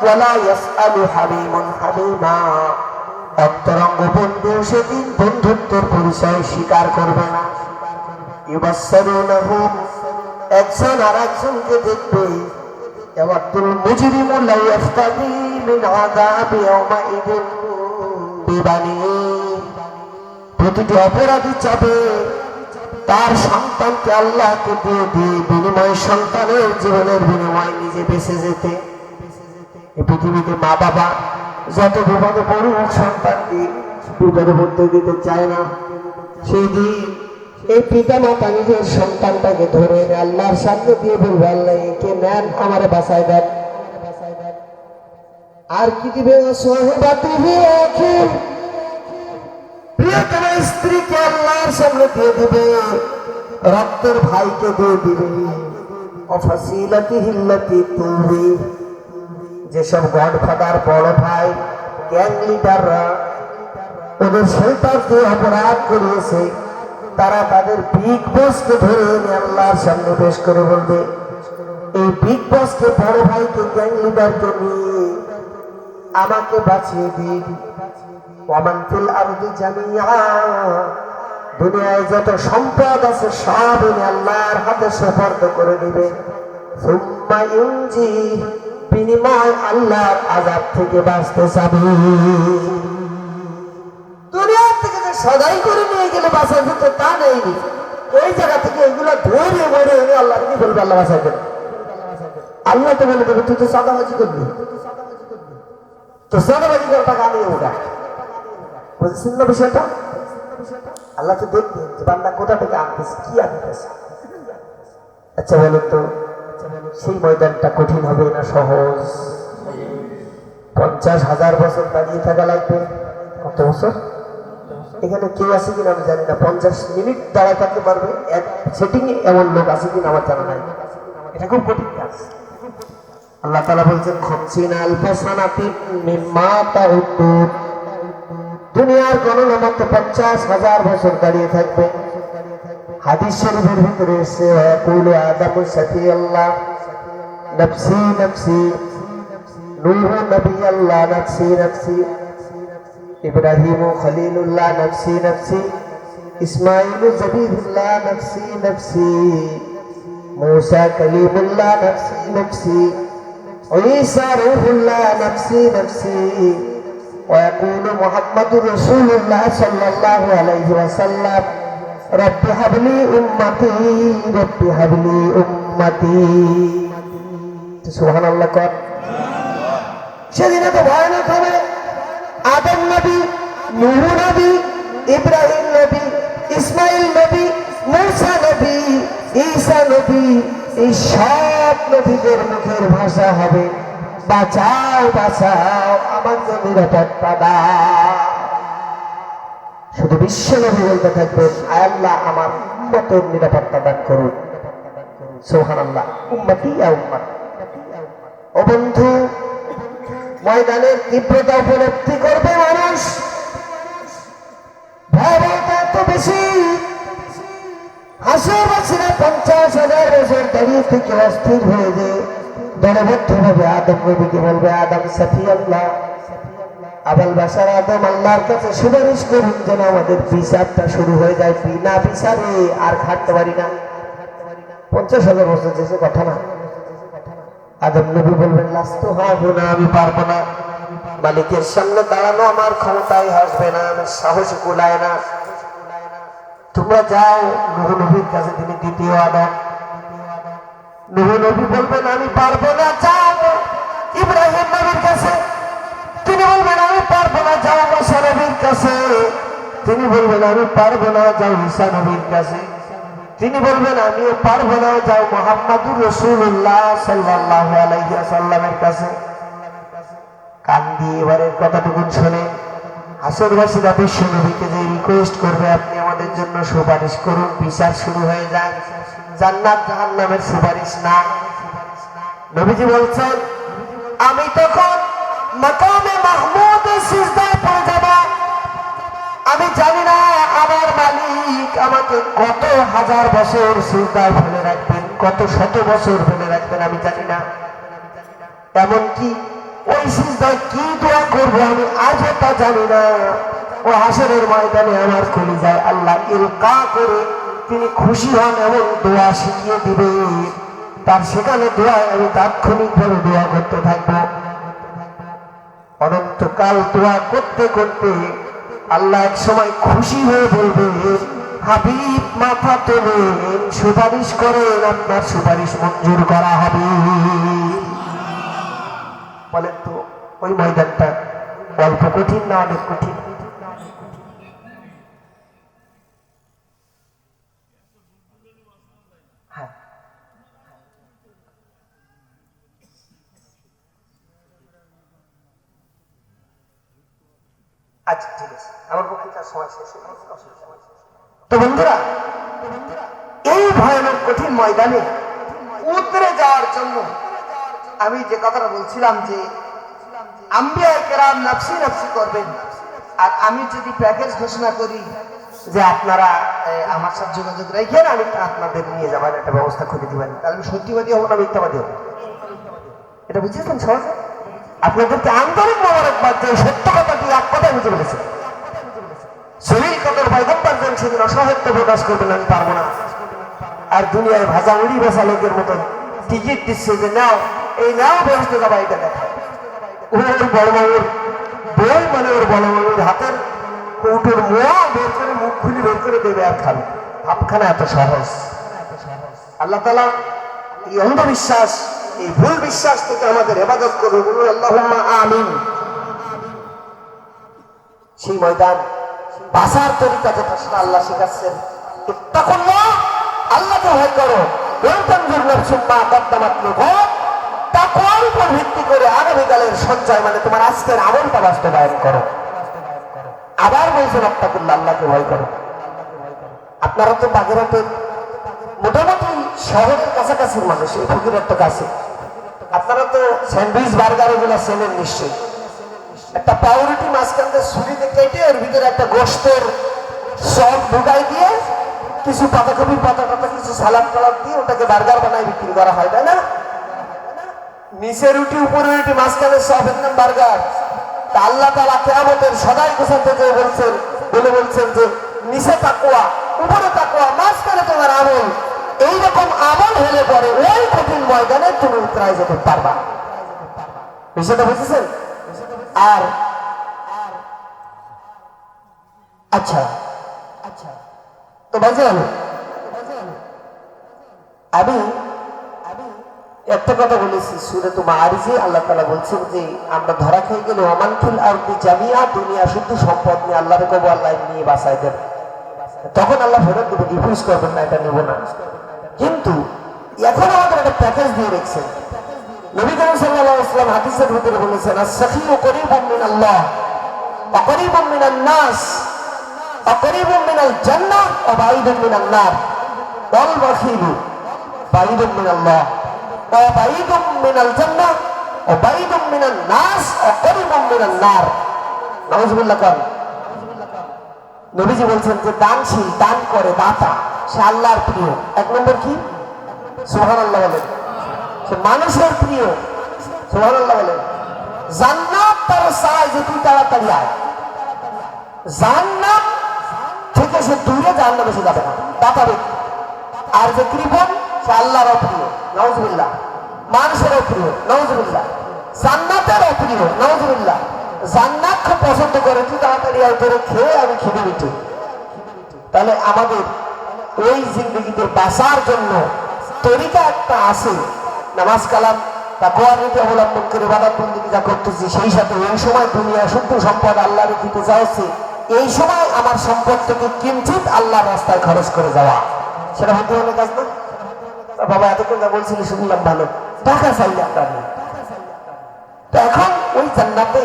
ওয়ালা ইয়াসআলু হামিমুন হামিমা, অন্তরঙ্গ বন্ধু সেদিন বন্ধুত্বের পরিচয় স্বীকার করবে না। ইউবাসসিরুনাহুম, একজন আর একজনকে দেখবে। ইয়াওয়াদুল মুজরিমু লা ইফতাদি মিন আযাবি ইয়াওমাইদিন বিবানিহি, প্রতিটি অপরাধী চাবে তার সন্তানকে আল্লাহকে দিয়ে দিয়ে বিনিময় সন্তানের জীবনের বিনিময় নিজে বেঁচে যেতে। এই পৃথিবীতে মা বাবা যত বিপদে পড়ুক সন্তানকে বিপদে পড়তে দিতে চায় না। সেই দিন এই পিতা মাতা নিজের সন্তানটাকে ধরে আল্লাহর সামনে দিয়ে বলবে, আল্লাহ একে নেন, আমারে বাঁচাই দেন। আর কি দিবে? প্রিয়তমা স্ত্রীকে আল্লাহর সামনে দিয়ে দিবে, রক্তের ভাইকে দিয়ে দিবে, অফাসিলাতিহিল্লাতি তুবি, যেসব গডফাদার বড় ভাই গ্যাং লিডাররা ওদের সন্তানকে অপরাধ করিয়েছে, তারা তাদের বিগ বসকে ধরে এনে আল্লাহর সামনে পেশ করে বলবে, এই বিগ বসকে, বড় ভাইকে, গ্যাং লিডারকে নিয়ে আমাকে বাঁচিয়ে দিন। ওয়ামান ফিল আরদি জামিআ, দুনিয়ায় যত সম্পদ আছে সব এনে আল্লাহর হাতে সুপর্দ করে দিবে। সুম্মা ইউনজি, বিনিময় আল্লাহর আযাব থেকে বাঁচতে চাবে। দুনিয়া থেকে যে সদাই করে নিয়ে গেলে বাঁচা যেত তা নেই, ওই জায়গা থেকে এগুলো ধরে মরে এনে আল্লাহ কি বলবে? আল্লাহ বাঁচাই দেবে। আল্লাহ তো বলে দেবে, তুই তো চাঁদাবাজি করবি, তো চাঁদাবাজি করে টাকা নিয়ে ওঠা। বুঝেছেন না বিষয়টা? আল্লাহ তো দেখবে যে বান্দা কোথা থেকে আনতেছে, কি আনতেছে। আচ্ছা বলেন তো, সেই ময়দানটা কঠিন হবে না সহজ? 50,000 বছর দাঁড়িয়ে থাকা লাগবে। কত বছর? এখানে কেউ আছে কিনা আমি জানি না। 50 মিনিট দাঁড়ায় থাকতে পারবে এক সেটিং এ, এমন লোক আছে কিনা আমার জানা নাই। এটা খুব কঠিন কাজ। আল্লাহ তাআলা বলছেন, খামসিনা আলফা সানাতিন মিম্মা তাউদ্দুন, দুনিয়ার গণনা মাত্র 50,000 বছর দাঁড়িয়ে থাকবে। হাদিস শরীফের ভিতরে এসেছে, ওয়াকুলু আদামু সাফিয়াল্লাহ নফসি নফসি, নূহ নবী আল্লাহ নফসি নফসি, ইব্রাহিম খলিলুল্লাহ নফসি নফসি, ইসমাঈল জবিহুল্লাহ নফসি নফসি, মূসা কলিমুল্লাহ নফসি নফসি, ঈসা রূহুল্লাহ নফসি নফসি, ويقول محمد رسول الله صلى الله عليه وسلم رب هب لي أمتي رب هب لي أمتي। সুবহানাল্লাহ কর। সেদিন তো ভয়ানক হবে। আদম নবী, নূহ নবী, ইব্রাহিম নবী, ইসমাইল নবী, মূসা নবী, ঈসা নবী, এই সব নবীদের মুখের ভাষা হবে, বাঁচাও বাঁচাও, আমাকে নিরাপত্তা দাও। শুধু বিশ্ব নবী বলতে থাকবেন, আয় আল্লাহ আমার উম্মতের নিরাপত্তা দান করুন। সুবহানাল্লাহ। উম্মতি ইয়া উম্মত। ও বন্ধু, ময়দানের তীব্রতা উপলব্ধি করবে মানুষ। ভয়াবহতা এত বেশি, হাসিবাসীরা 50,000 বছর দাঁড়িয়ে থেকে অস্থির হয়ে যায়। দলবদ্ধ ভাবে আদম নবীকে বলবে, আদম সাফিয়াল্লাহ, আবুল বাশার আদম, আল্লাহর কাছে সুপারিশ করুন যেন আমাদের বিচারটা শুরু হয়ে যায়। বিনা বিচারে আর খাটতে পারি না। 50,000 বছর যেসে কথা না। আদম নবী বলবেন, লাস্তু হাবু না, আমি পারবো না। মালিকের সামনে দাঁড়ানো আমার ক্ষমতায় আসবে না, আমার সাহস কুলায় না। তোমরা যাও নূহ নবীর কাছে, তিনি দ্বিতীয় আদম। নূহ নবী বলবেন, আমি পারবো না, যাও ইব্রাহিম নবীর কাছে। তিনি বলবেন, আমি পারবো না, যাও মূসা নবীর কাছে। তিনি বলবেন, আমি পারবো না, যাও ঈসা নবীর কাছে। তিনি বলবেন, আমিও পারবো না, যাও মুহাম্মাদুর রাসূলুল্লাহ সাল্লাল্লাহু আলাইহি ওয়াসাল্লামের কাছে। কান দিয়ে এবারের কথাটুকু শুনে হাসরবাসীরা বিশ্ব নবীকে যে রিকোয়েস্ট করবে, আপনি আমাদের জন্য সুপারিশ করুন, বিচার শুরু হয়ে যায়। জান্নাত জাহান্নামের সুপারিশ না। নবীজি বলছেন, আমি তখন মাকামে মাহমুদে সিজদায় পড়ে যাব। আমি জানি না আমার মালিক আমাকে কত হাজার বছর সিজদায় ফেলে রাখবেন, কত শত বছর ফেলে রাখবেন আমি জানি না। এমনকি ওই সিজদায় কি দোয়া করবো আমি আজও তা জানি না। ও হাসরের ময়দানে আমার কলিজায় আল্লাহ ইলকা করে তিনি খুশি হন এমন দোয়া শিখিয়ে দিবে। তার সেখানে দোয়া আমি তাৎক্ষণিকভাবে দোয়া করতে থাকবো। অনন্তকাল দোয়া করতে করতে আল্লাহ এক সময় খুশি হয়ে বলবে, হাবিব মাথা তোলেন, সুপারিশ করেন, আপনার সুপারিশ মঞ্জুর করা হবে। বলেন তো ওই ময়দানটা অল্প কঠিন না অনেক কঠিন? হ্যাঁ, আচ্ছা ঠিক আছে, আমার পক্ষে তার সময় শেষ হয়ে গেছে, অসুবিধা নেই। তো বন্ধুরা, এই ভয়ানক কঠিন ময়দানে উতরে যাওয়ার জন্য আমি যে কথাটা বলছিলাম যে আম্বিয়া কেরাম নাফসি নাফসি করবেন, আর আমি যদি প্যাকেজ ঘোষণা করি যে আপনারা আমার সাথে যোগাযোগ রেখেন, আমি আপনাদের নিয়ে যাবার একটা ব্যবস্থা করে দিবেন, তাহলে আমি সত্যিবাদী হবো না মিথ্যাবাদী হবো? এটা বুঝেছেন সহজে? আপনাদেরকে আন্তরিক মোবারকবাদ যে সত্য কথাটি এক কথায় বুঝে বলেছে। শরীর কদর পয়গম্বর যেন সেদিন অসহায়ত্ব প্রকাশ করবেন আমি পারবো না। আর দুনিয়ায় ভাজা উড়ি বসা লোকের মতন টিকিট দিচ্ছে যে নাও, এই নাও ব্যবস্থা যাবা, এটা দেখা ওর বড় বাবুর বই, মানে ওর বড় বাবুর হাতের কৌটোর মোয়া বের করে মুখ খুলি বের করে দেবে আর খাবে। ভাবখানা এত সহজ? আল্লাহ তাআলা এই অন্ধবিশ্বাস, এই ভুল বিশ্বাস থেকে আমাদের হেফাজত করবে, বলুন আল্লাহুম্মা আমিন। সেই ময়দান বাঁচার তরিকা যেটা সেটা আল্লাহ শেখাচ্ছেন, ইত্তাকুল্লাহ, আল্লাহকে ভয় করো, ওয়ালতানজুর নাফসুম মা কদ্দামাত লিগাদ, তাকওয়ার উপর ভিত্তি করে আগামীকালের সঞ্চয় মানে তোমার আজকের আমলটা বাস্তবায়ন করো। আবার বলছেন ইত্তাকুল্লাহ, আল্লাহকে ভয় করো। আপনারা তো বাগেরহাটের মোটামুটি শহরের কাছাকাছির মানুষ, এই ফকিরের তো কাছে। আপনারা তো স্যান্ডউইচ বার্গার এগুলো চেনেন নিশ্চয়ই। একটা পাউরুটি মাঝখান দিয়ে ছুরিতে কেটে এর ভিতরে একটা গোশতের সব ঢুকাই দিয়ে কিছু পাতাকপির পাতা টাতা কিছু সালাদ টালাদ দিয়ে ওটাকে বার্গার বানায় বিক্রি করা হয়, তাই না? নিচে রুটি উপরে রুটি মাঝখানে সব একদম বার্গার। তা আল্লাহ তাআলা কিয়ামতের সদাই গোছাতে যে বলছেন যে নিচে তাকওয়া, উপরে তাকওয়া, মাঝখানে তোমার আমল। এইরকম আমল হলে পরে ওই কঠিন ময়দানে তুমি উতরাই যেতে পারবা। বিষয়টা বুঝেছেন? আর আচ্ছা তো ভাইজান, আমি একটা কথা বলেছি সূরাতুল মাআরিজে আল্লাহ তাআলা বলছেন যে আমরা ধরা খেয়ে গেলে ওমান ফিল আরদি জামিআ, দুনিয়া শুদ্ধ সম্পদ নিয়ে আল্লাহর কবু, আল্লাহ নিয়ে বাঁচাই দেন। তখন আল্লাহ ফেরত দেবে, রিফিউজ করবেন না, এটা নেব না। কিন্তু এখন আমাদের একটা প্যাকেজ দিয়ে রেখেছেন। নবী করিম সাল্লাল্লাহু আলাইহি ওয়াসাল্লাম হাদিসের ভিতরে বলেছেন, আস-সাখিয়ু করিবুম মিনাল্লাহ ওয়া করিবুম মিনান নাস ওয়া করিবুম মিনাল জান্নাহ ওয়া বাঈদুম মিনান নার, ওয়াল বাখিলু বাঈদুম মিনাল্লাহ ওয়া বাঈদুম মিনাল জান্নাহ ওয়া বাঈদুম মিনান নাস ওয়া করিবুম মিনান নার। নাউযুবিল্লাহ। কোন নবীজি বলছেন যে দানশীল, দান করে, দাতা, সে আল্লাহর প্রিয়। এক নম্বর কি? সুবহানাল্লাহ বলেন। সে মানুষের প্রিয়, সুবহানাল্লাহ বলেন। জান্নাত তার চায় যে তুই তাড়াতাড়ি আয়, জান্নাত থেকে সে দূরে জাহান্নামে সে যাবে না, দাতা ব্যক্তি। আর যে কৃপণ, সে আল্লাহর প্রিয়, নাউযুবিল্লাহ। মানুষেরও প্রিয়, নাউযুবিল্লাহ। জান্নাতেরও প্রিয়, নাউযুবিল্লাহ। জান্নাত খুব পছন্দ করে, তুই তাড়াতাড়ি আয়, তোরে খেয়ে আমি খিদে মিটি। তাহলে আমাদের ওই জিন্দগিতে বাঁচার জন্য তরিকা একটা আছে, নামাজ কালাম তাকওয়ার নীতি অবলম্বন করে ইবাদত বন্দেগী যা করতেছি, সেই সাথে এই সময় দুনিয়া শুদ্ধ সম্পদ আল্লাহর দিতে চাইছে, এই সময় আমার সম্পদ থেকে কিঞ্চিত আল্লাহর রাস্তায় খরচ করে যাওয়া, সেটা হতে হলে কাজ না? বাবা এতক্ষণ যা বলছিলি শুনলাম, ভালো, টাকা চাইলে আপনার নেই। তো এখন ওই জান্নাতে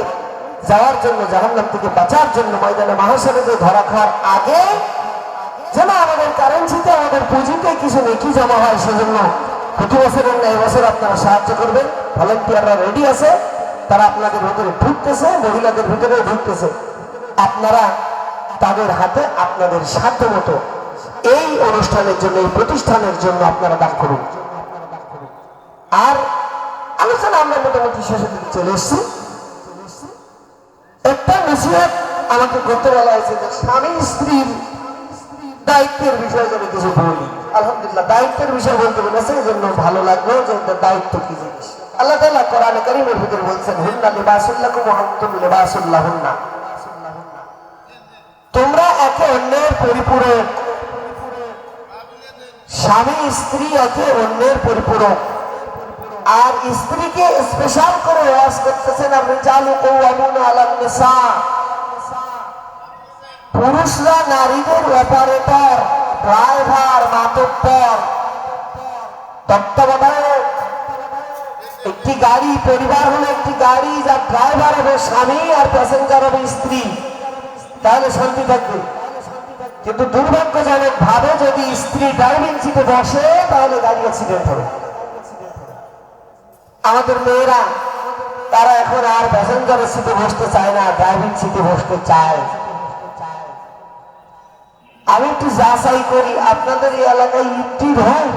যাওয়ার জন্য, জাহান্নাম থেকে বাঁচার জন্য ময়দানে মাহশরে যে ধরা খাওয়ার আগে যেন আমাদের কারেন্সিতে, আমাদের পুঁজিতে কিছু নেকি জমা হয়, সেজন্য প্রতি বছরের না এবছর আপনারা সাহায্য করবেন। ভলেন্টিয়াররা রেডি আছে, তারা আপনাদের ভিতরে ঢুকতেছে, মহিলাদের ভিতরে ঢুকতেছে। আপনারা তাদের হাতে আপনাদের সাধ্যমতো এই অনুষ্ঠানের জন্য, এই প্রতিষ্ঠানের জন্য আপনারা দান করুন। আর আলোচনা আমরা মোটামুটি শেষের দিকে চলে এসেছি। একটা নসিহত আমাকে করতে বলা হয়েছে যে স্বামী স্ত্রীর দায়িত্বের বিষয়ে যদি কিছু বলি। আলহামদুলিল্লাহ, দায়িত্বের বিষয় বলতে বলেছে, এই জন্য ভালো লাগলো যে দায়িত্ব কি জিনিস। আল্লাহ তাআলা কোরআনে কারীমের ভিতরে বলছেন, হুন্না লিবাসুল লাকুম ওয়া আনতুম লিবাসুল লাহুন্না। তোমরা একে অন্যের পরিপূরক, স্বামী স্ত্রী একে অন্যের পরিপূরক। আর স্ত্রীকে স্পেশাল করে ওয়াজ করতেছেন, আর-রিজালু কাওয়ামুনা আলান নিসা, পুরুষরা নারীদের অপারেটর, ড্রাইভার, মাতব্বর, তত্ত্বাবধায়ক। একটি গাড়ি, পরিবার হলো একটি গাড়ি, যার ড্রাইভার হবে স্বামী আর প্যাসেঞ্জার হবে স্ত্রী, তাহলে শান্তি থাকবে। কিন্তু দুর্ভাগ্যজনক ভাবে যদি স্ত্রী ড্রাইভিং সিটে বসে তাহলে গাড়ি অ্যাক্সিডেন্ট হবে। আমাদের মেয়েরা তারা এখন আর প্যাসেঞ্জারের সিটে বসতে চায় না, ড্রাইভিং সিটে বসতে চায়। আমি একটু যাচাই করি, আপনাদের এই এলাকায় ঈদ হয়?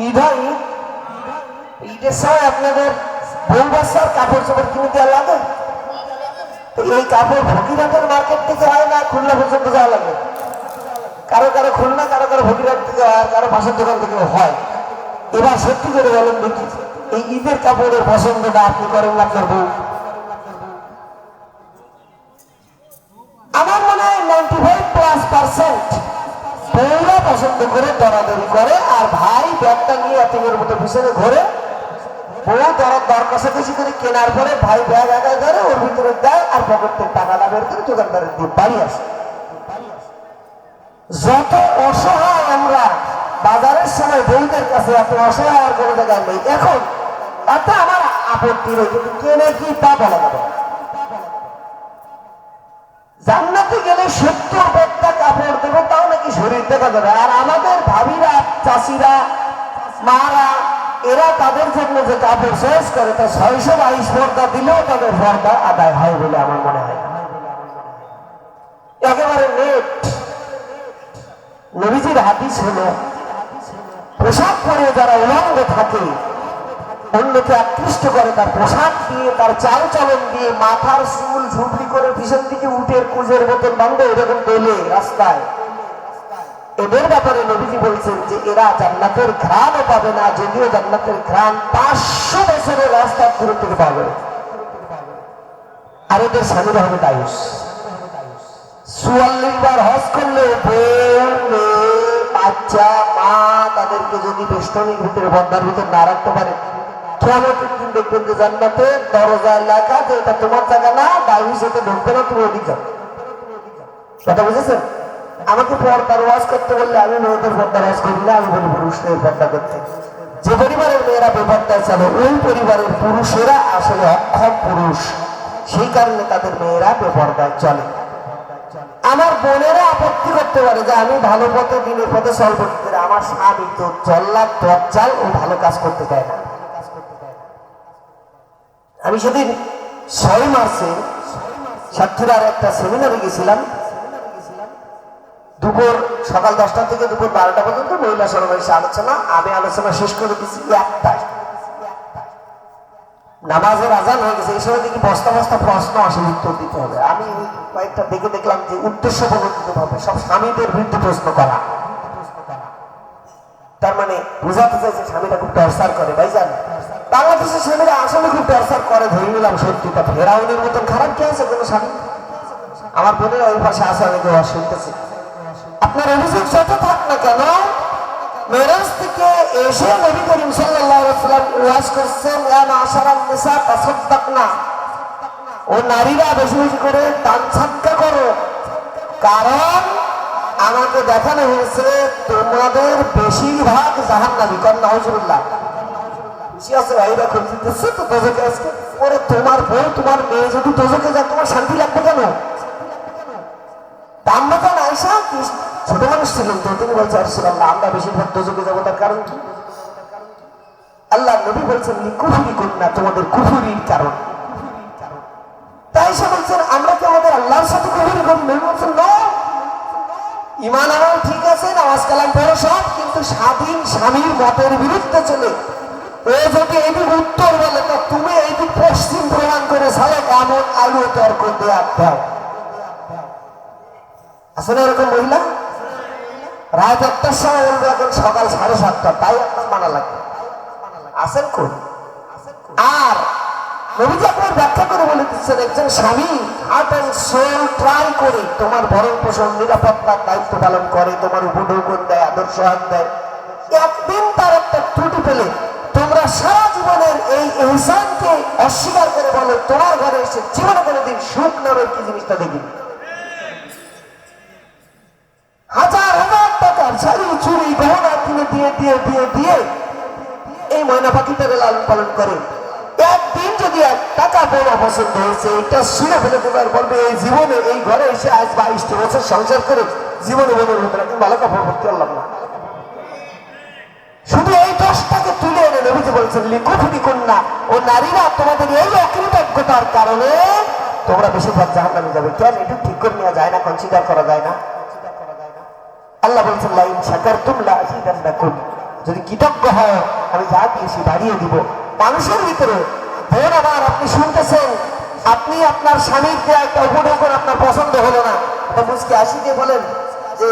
ঈদ হয়? ঈদের সময় আপনাদের বউ বাচ্চার কাপড় চোপড় কিনে দেওয়া লাগে? এই কাপড় ফকিরহাটের মার্কেট থেকে হয় না খুলনা পর্যন্ত যাওয়া লাগে? কারো কারো খুলনা, কারো কারো ফকিরহাট থেকে হয়, কারো পাশের দোকান থেকে হয়। এবার সত্যি করে বলেন দেখি, এই ঈদের কাপড়ের পছন্দটা আপনি করেন না আপনার বউ? আমার মনে হয় 95% বউরা পছন্দ করে, দরাদরি করে। আর ভাই ব্যাগটা নিয়ে এতিমের মতো পিছনে ঘোরে, বউ দর কষাকষি করে কেনার পরে ভাই ব্যাগ আগায় ধরে, ওর ভিতরে দেয় আর পকেট থেকে টাকাটা বের করে দোকানদারের দিয়ে বাড়ি আসে। যত অসহায় আমরা বাজারের সময় বউদের কাছে, এত অসহায় আর কোনো জায়গায় নেই। এখন তাতে আমার আপত্তি নেই, কিন্তু কেনে কি তা বলা যাবে। জান্নাতে গেলে 70 বস্তা কাপড় দেবে, তাও নাকি শরীর দেখা যাবে। আর আমাদের ভাবিরা, চাষিরা, মারা, এরা তাদের জন্য যে কাপড় চয়েস করে, তা 622 পর্দা দিলেও তাদের পর্দা আদায় হয় বলে আমার মনে হয়। একেবারে নেট। নবীজির হাদিস হলো, পোশাক পরে যারা উলঙ্গ থাকে, অন্যকে আকৃষ্ট করে তার পোশাক দিয়ে, তার চাল চলন দিয়ে, মাথার চুল ঝুপড়ি করে পিছন দিকে উটের কুজের মতন বান্ধে এরকম দোলে রাস্তায়, এদের ব্যাপারে নবীজি বলছেন যে এরা জান্নাতের ঘ্রাণও পাবে না, যদিও জান্নাতের ঘ্রাণ 500 বছরের রাস্তার দূর থেকে পাবে। আর এদের স্বামীরা হবে দায়ুস। 44 বার হজ করলে বউ, মেয়ে, বাচ্চা, মা, তাদেরকে যদি বেষ্টনীর ভিতরে, বন্ধার ভিতরে না রাখতে পারে, কিয়ামতের দিন দেখবেন যে জান্নাতের দরজায় লেখা যে এটা তোমার জায়গা না, দায়ুস এতে ঢুকবে না, তুমি ওদিকে যাও। কথা বুঝেছেন? আমাকে পর্দার ওয়াজ করতে বললে আমি মেয়েদের পর্দার ওয়াজ করি না, আমি বলি পুরুষদের পর্দা করতে। যে পরিবারের মেয়েরা বেপর্দায় চলে, ওই পরিবারের পুরুষেরা আসলে অক্ষম পুরুষ, সেই কারণে তাদের মেয়েরা বেপর্দায় চলে। আমার বোনেরা আপত্তি করতে পারে যে আমি ভালো পথে, দিনের পথে চলবো, আমার স্বামী তো জল্লাদ দজ্জাল, ও ভালো কাজ করতে দেয় না। আমি সেদিন 6 মার্চে সাতক্ষীরার একটা সেমিনারে গেছিলাম। দুপুর সকাল 10টা থেকে দুপুর 12টা পর্যন্ত মহিলা সমাবেশে আলোচনা। আমি আলোচনা শেষ করে দিচ্ছি 1টায়। নামাজের আজান হয়ে গেছে। এই সময় দেখি বস্তা বস্তা প্রশ্ন আসে, উত্তর দিতে হবে। আমি কয়েকটা দেখে দেখলাম যে উদ্দেশ্য প্রণোদিত হবে, সব স্বামীদের বিরুদ্ধে প্রশ্ন করা। তার মানে বোঝাতে চাইছে স্বামীরা খুব টর্চার করে। ভাইজান, বাংলাদেশের স্বামীরা আসলে খুব টর্চার করে, ধরে নিলাম সত্যি। তা ফেরাউনের মতন খারাপ কে আছে কোনো স্বামী? আমার বোনের ওই পাশে আসে, আমি কেউ শুনতেছি। আপনার অভিযোগ যত থাক না কেন, মেরাজ থেকে এসে নবী করিম সাল্লাল্লাহু আলাইহি ওয়াসাল্লাম ওয়াজ করছেন, ইয়া মাশারান নিসা তাসাদদাকনা, ও নারীরা বেশি বেশি করে দান সাদকা করো। কারণ আমাকে দেখানো হয়েছে তোমাদের বেশিরভাগ জাহান্নামী। কর নাউজুবিল্লাহ। খুশি আছে ভাইরা? খুব দিতেছে তো দোজকে আজকে। ওরে তোমার বউ, তোমার মেয়ে যদি দোজকে যায়, তোমার শান্তি লাগবে কেন? দাম্মাতান আয়েশা ছোট মানুষ ছিলেন তো, তিনি বলছে, রাসূলুল্লাহ, আমরা বেশিরভাগ দোজকে যাবো, তার কারণ কি? আল্লাহ নবী বলছেন, লিকুফরি কুন্না, তোমাদের কুফরির কারণ। তাই সে বলছেন আমরা কি আমাদের আল্লাহর সাথে কুফরি করি? নবী বলছেন না, ঈমান আনাও ঠিক আছে, নামাজ কালাম পড়ো সব, কিন্তু স্বাধীন স্বামীর মতের বিরুদ্ধে চলে ও যদি এইদিক উত্তর বলে তা তুমি এইদিক পশ্চিম প্রমাণ করে সালে এমন আলু তর্ক দেওয়া দাও। আসলে এরকম মহিলা রাত 1টার সময় বলবে এখন সকাল 7:30, তাই আপনার মানা লাগবে। আসেন কোন? আর নবীজি আপনার ব্যাখ্যা করে বলে দিচ্ছেন একজন স্বামী হার্ট অ্যান্ড সোল ট্রাই করে তোমার ভরণ পোষণ নিরাপত্তার দায়িত্ব পালন করে, তোমার উপঢৌকন দেয়, আদর্শ হাত দেয়, একদিন তার একটা ত্রুটি পেলে তোমরা সারা জীবনের এই ইহসানকে অস্বীকার করে বলো তোমার ঘরে এসে জীবনে কোনোদিন সুখ নামের কি জিনিসটা দেখিনি। হাজার হাজার টাকার শাড়ি চুরি গহনা কিনে দিয়ে দিয়ে দিয়ে দিয়ে এই ময়না পাখিটাকে লালন পালন করে, একদিন যদি 1 টাকা বড় পছন্দ হয়েছে এটা শুনে ফেলে তোমার বলবে এই জীবনে এই ঘরে এসে আজ 22টি বছর সংসার করে জীবনে মনের মতো কিন্তু ভালো কাপড় ভর্তি করলাম না। শুধু এই দোষটাকে তুলে এনে নবীজি বলছেন লিকুফি কন্যা ও নারীরা তোমাদের এই অকৃতজ্ঞতার কারণে তোমরা বেশিরভাগ জাহান্নামে যাবে। কেন? এটা ঠিক করে নেওয়া যায় না, কনসিডার করা যায় না। আল্লাহ বলছেন লা ইন শাকারতুম লা আযীদান্নাকুম, যদি কৃতজ্ঞ হয় আমি যা দিয়েছি বাড়িয়ে দিব। মানুষের ভিতরে বোন আমার আপনি শুনতেছেন, আপনি আপনার স্বামীর দেয়া একটা উপঢৌকন আপনার পছন্দ হলো না, এটা মুচকি হাসি দিয়ে বলেন যে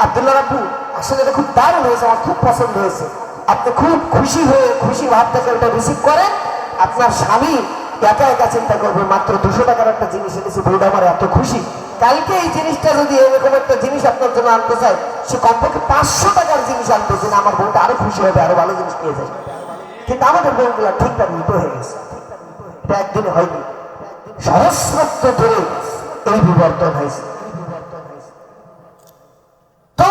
আব্দুল্লাহ রাব্বু আসলে এটা খুব দারুণ হয়েছে, আমার খুব পছন্দ হয়েছে। আপনি খুব খুশি হয়ে খুশি ভাব থেকে ওটা রিসিভ করেন। আপনার স্বামী একা একা চিন্তা করবে মাত্র 200 টাকার একটা জিনিস এনেছি, বউটা আমার এত খুশি। কালকে এই জিনিসটা যদি এরকম একটা জিনিস আপনার জন্য আনতে চায়, সে কমপক্ষে 500 টাকার জিনিস আনতে চায়, আমার বউটা আরো খুশি হবে, আরো ভালো জিনিস পেয়ে যাবে। কিন্তু আমাদের বউগুলা ঠিক তার উল্টো হয়ে গেছে। এটা একদিনে হয়নি, সহস্রাব্দ ধরে এই বিবর্তন হয়েছে। তো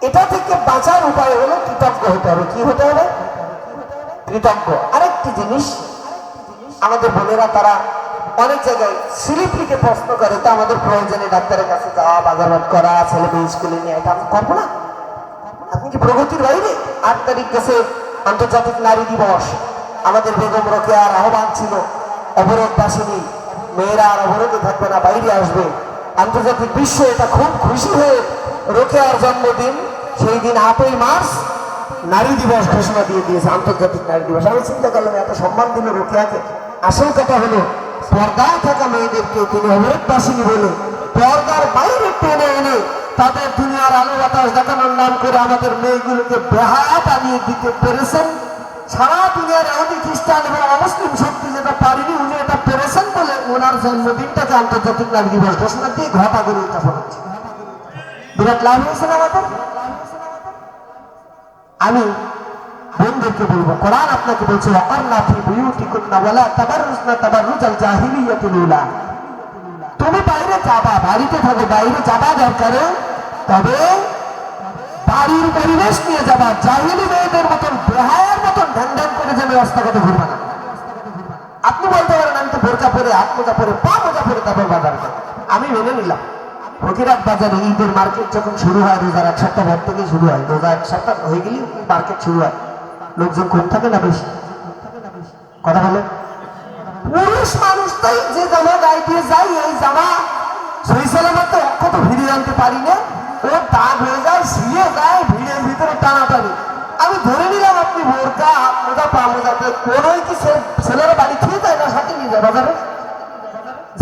এটা থেকে বাঁচার উপায় হলো কৃতজ্ঞ হতে হবে। কি হতে হবে? কৃতজ্ঞ। আরেকটি জিনিস, আমাদের বোনেরা তারা অনেক জায়গায় স্লিপ লিখে প্রশ্ন করে, তো আমাদের প্রয়োজনে ডাক্তারের কাছে যাওয়া, বাজারহাট করা, ছেলে মেয়ে স্কুলে নিয়ে, এটা আমি করবো না। আপনি কি প্রগতির বাইরে? 8 তারিখ গেছে আন্তর্জাতিক নারী দিবস, আমাদের বেগম রোকেয়ার আহ্বান ছিল অবরোধ বাসিনী মেয়েরা আর অবরোধে থাকবে না, বাইরে আসবে। আন্তর্জাতিক বিশ্ব এটা খুব খুশি হয়ে রোকেয়ার জন্মদিন সেই দিন 8ই মার্চ নারী দিবস ঘোষণা দিয়ে দিয়েছে, আন্তর্জাতিক নারী দিবস। আমি চিন্তা করলাম এত সম্মান দিল রোকেয়াকে। আসল কথা হলো পর্দায় থাকা মেয়েদেরকে তিনি অবরোধ বাসিনী বলে পর্দার বাইরে টেনে এনে তাদের দুনিয়ার আলো বাতাস দেখানোর নাম করে আমাদের মেয়েগুলোকে বেহায়া বানিয়ে দিতে পেরেছেন। সারা দুনিয়ার ইহুদি খ্রিস্টান এবং অমুসলিম শক্তি যেটা পারেনি, উনি এটা পেরেছেন বলে ওনার জন্মদিনটাকে আন্তর্জাতিক নারী দিবস ঘোষণা দিয়ে ঘটাগুলো উত্থাপন হচ্ছে। বিরাট লাভ হয়েছে না আমাদের। আমি বোনদেরকে বলবো, কোরআন আপনাকে বলছে ওয়াকারনা ফি বুয়ুতিকুন্না ওয়ালা তাবাররুজনা তাবাররুজাল জাহিলিয়াতিল উলা, তুমি বাইরে যাবা, বাড়িতে থাকো, বাইরে যাবা দরকারে, তবে বাড়ির পরিবেশ নিয়ে যাবা, জাহিলি মেয়েদের মতন বেহায়ার মতন ঢ্যাং ঢ্যাং করে যাবে, রাস্তাঘাটে ঘুরবা না। আপনি বলতে পারেন আমি তো বোরকা পরে, হাত মোজা পরে, পা মোজা পরে তারপর বাজার যাই, আমি মেনে নিলাম। ফকিরাত বাজারে ঈদের মার্কেট যখন শুরু হয়, রোজার 1 সপ্তাহ ভর থেকে শুরু হয়, রোজা 1 সপ্তাহ হয়ে গেলে মার্কেট শুরু হয়, লোকজন কম থাকে না বেশি? কথা বলে পুরুষ মানুষটাই যে জামা গায়ে দিয়ে যাই, এই জামা সই সালামত অক্ষত ফিরিয়ে আনতে পারি না, ও দাগ হয়ে যায়, ছিঁড়ে যায়, ভিড়ের ভিতরে টানাটানি। আমি ধরে নিলাম আপনি বোরকা, হাত মোজা, পা মোজাতে কোনোই কি ছেলেরা বাড়ি খেয়ে যায় না, সাথে নিয়ে যায় বাজারে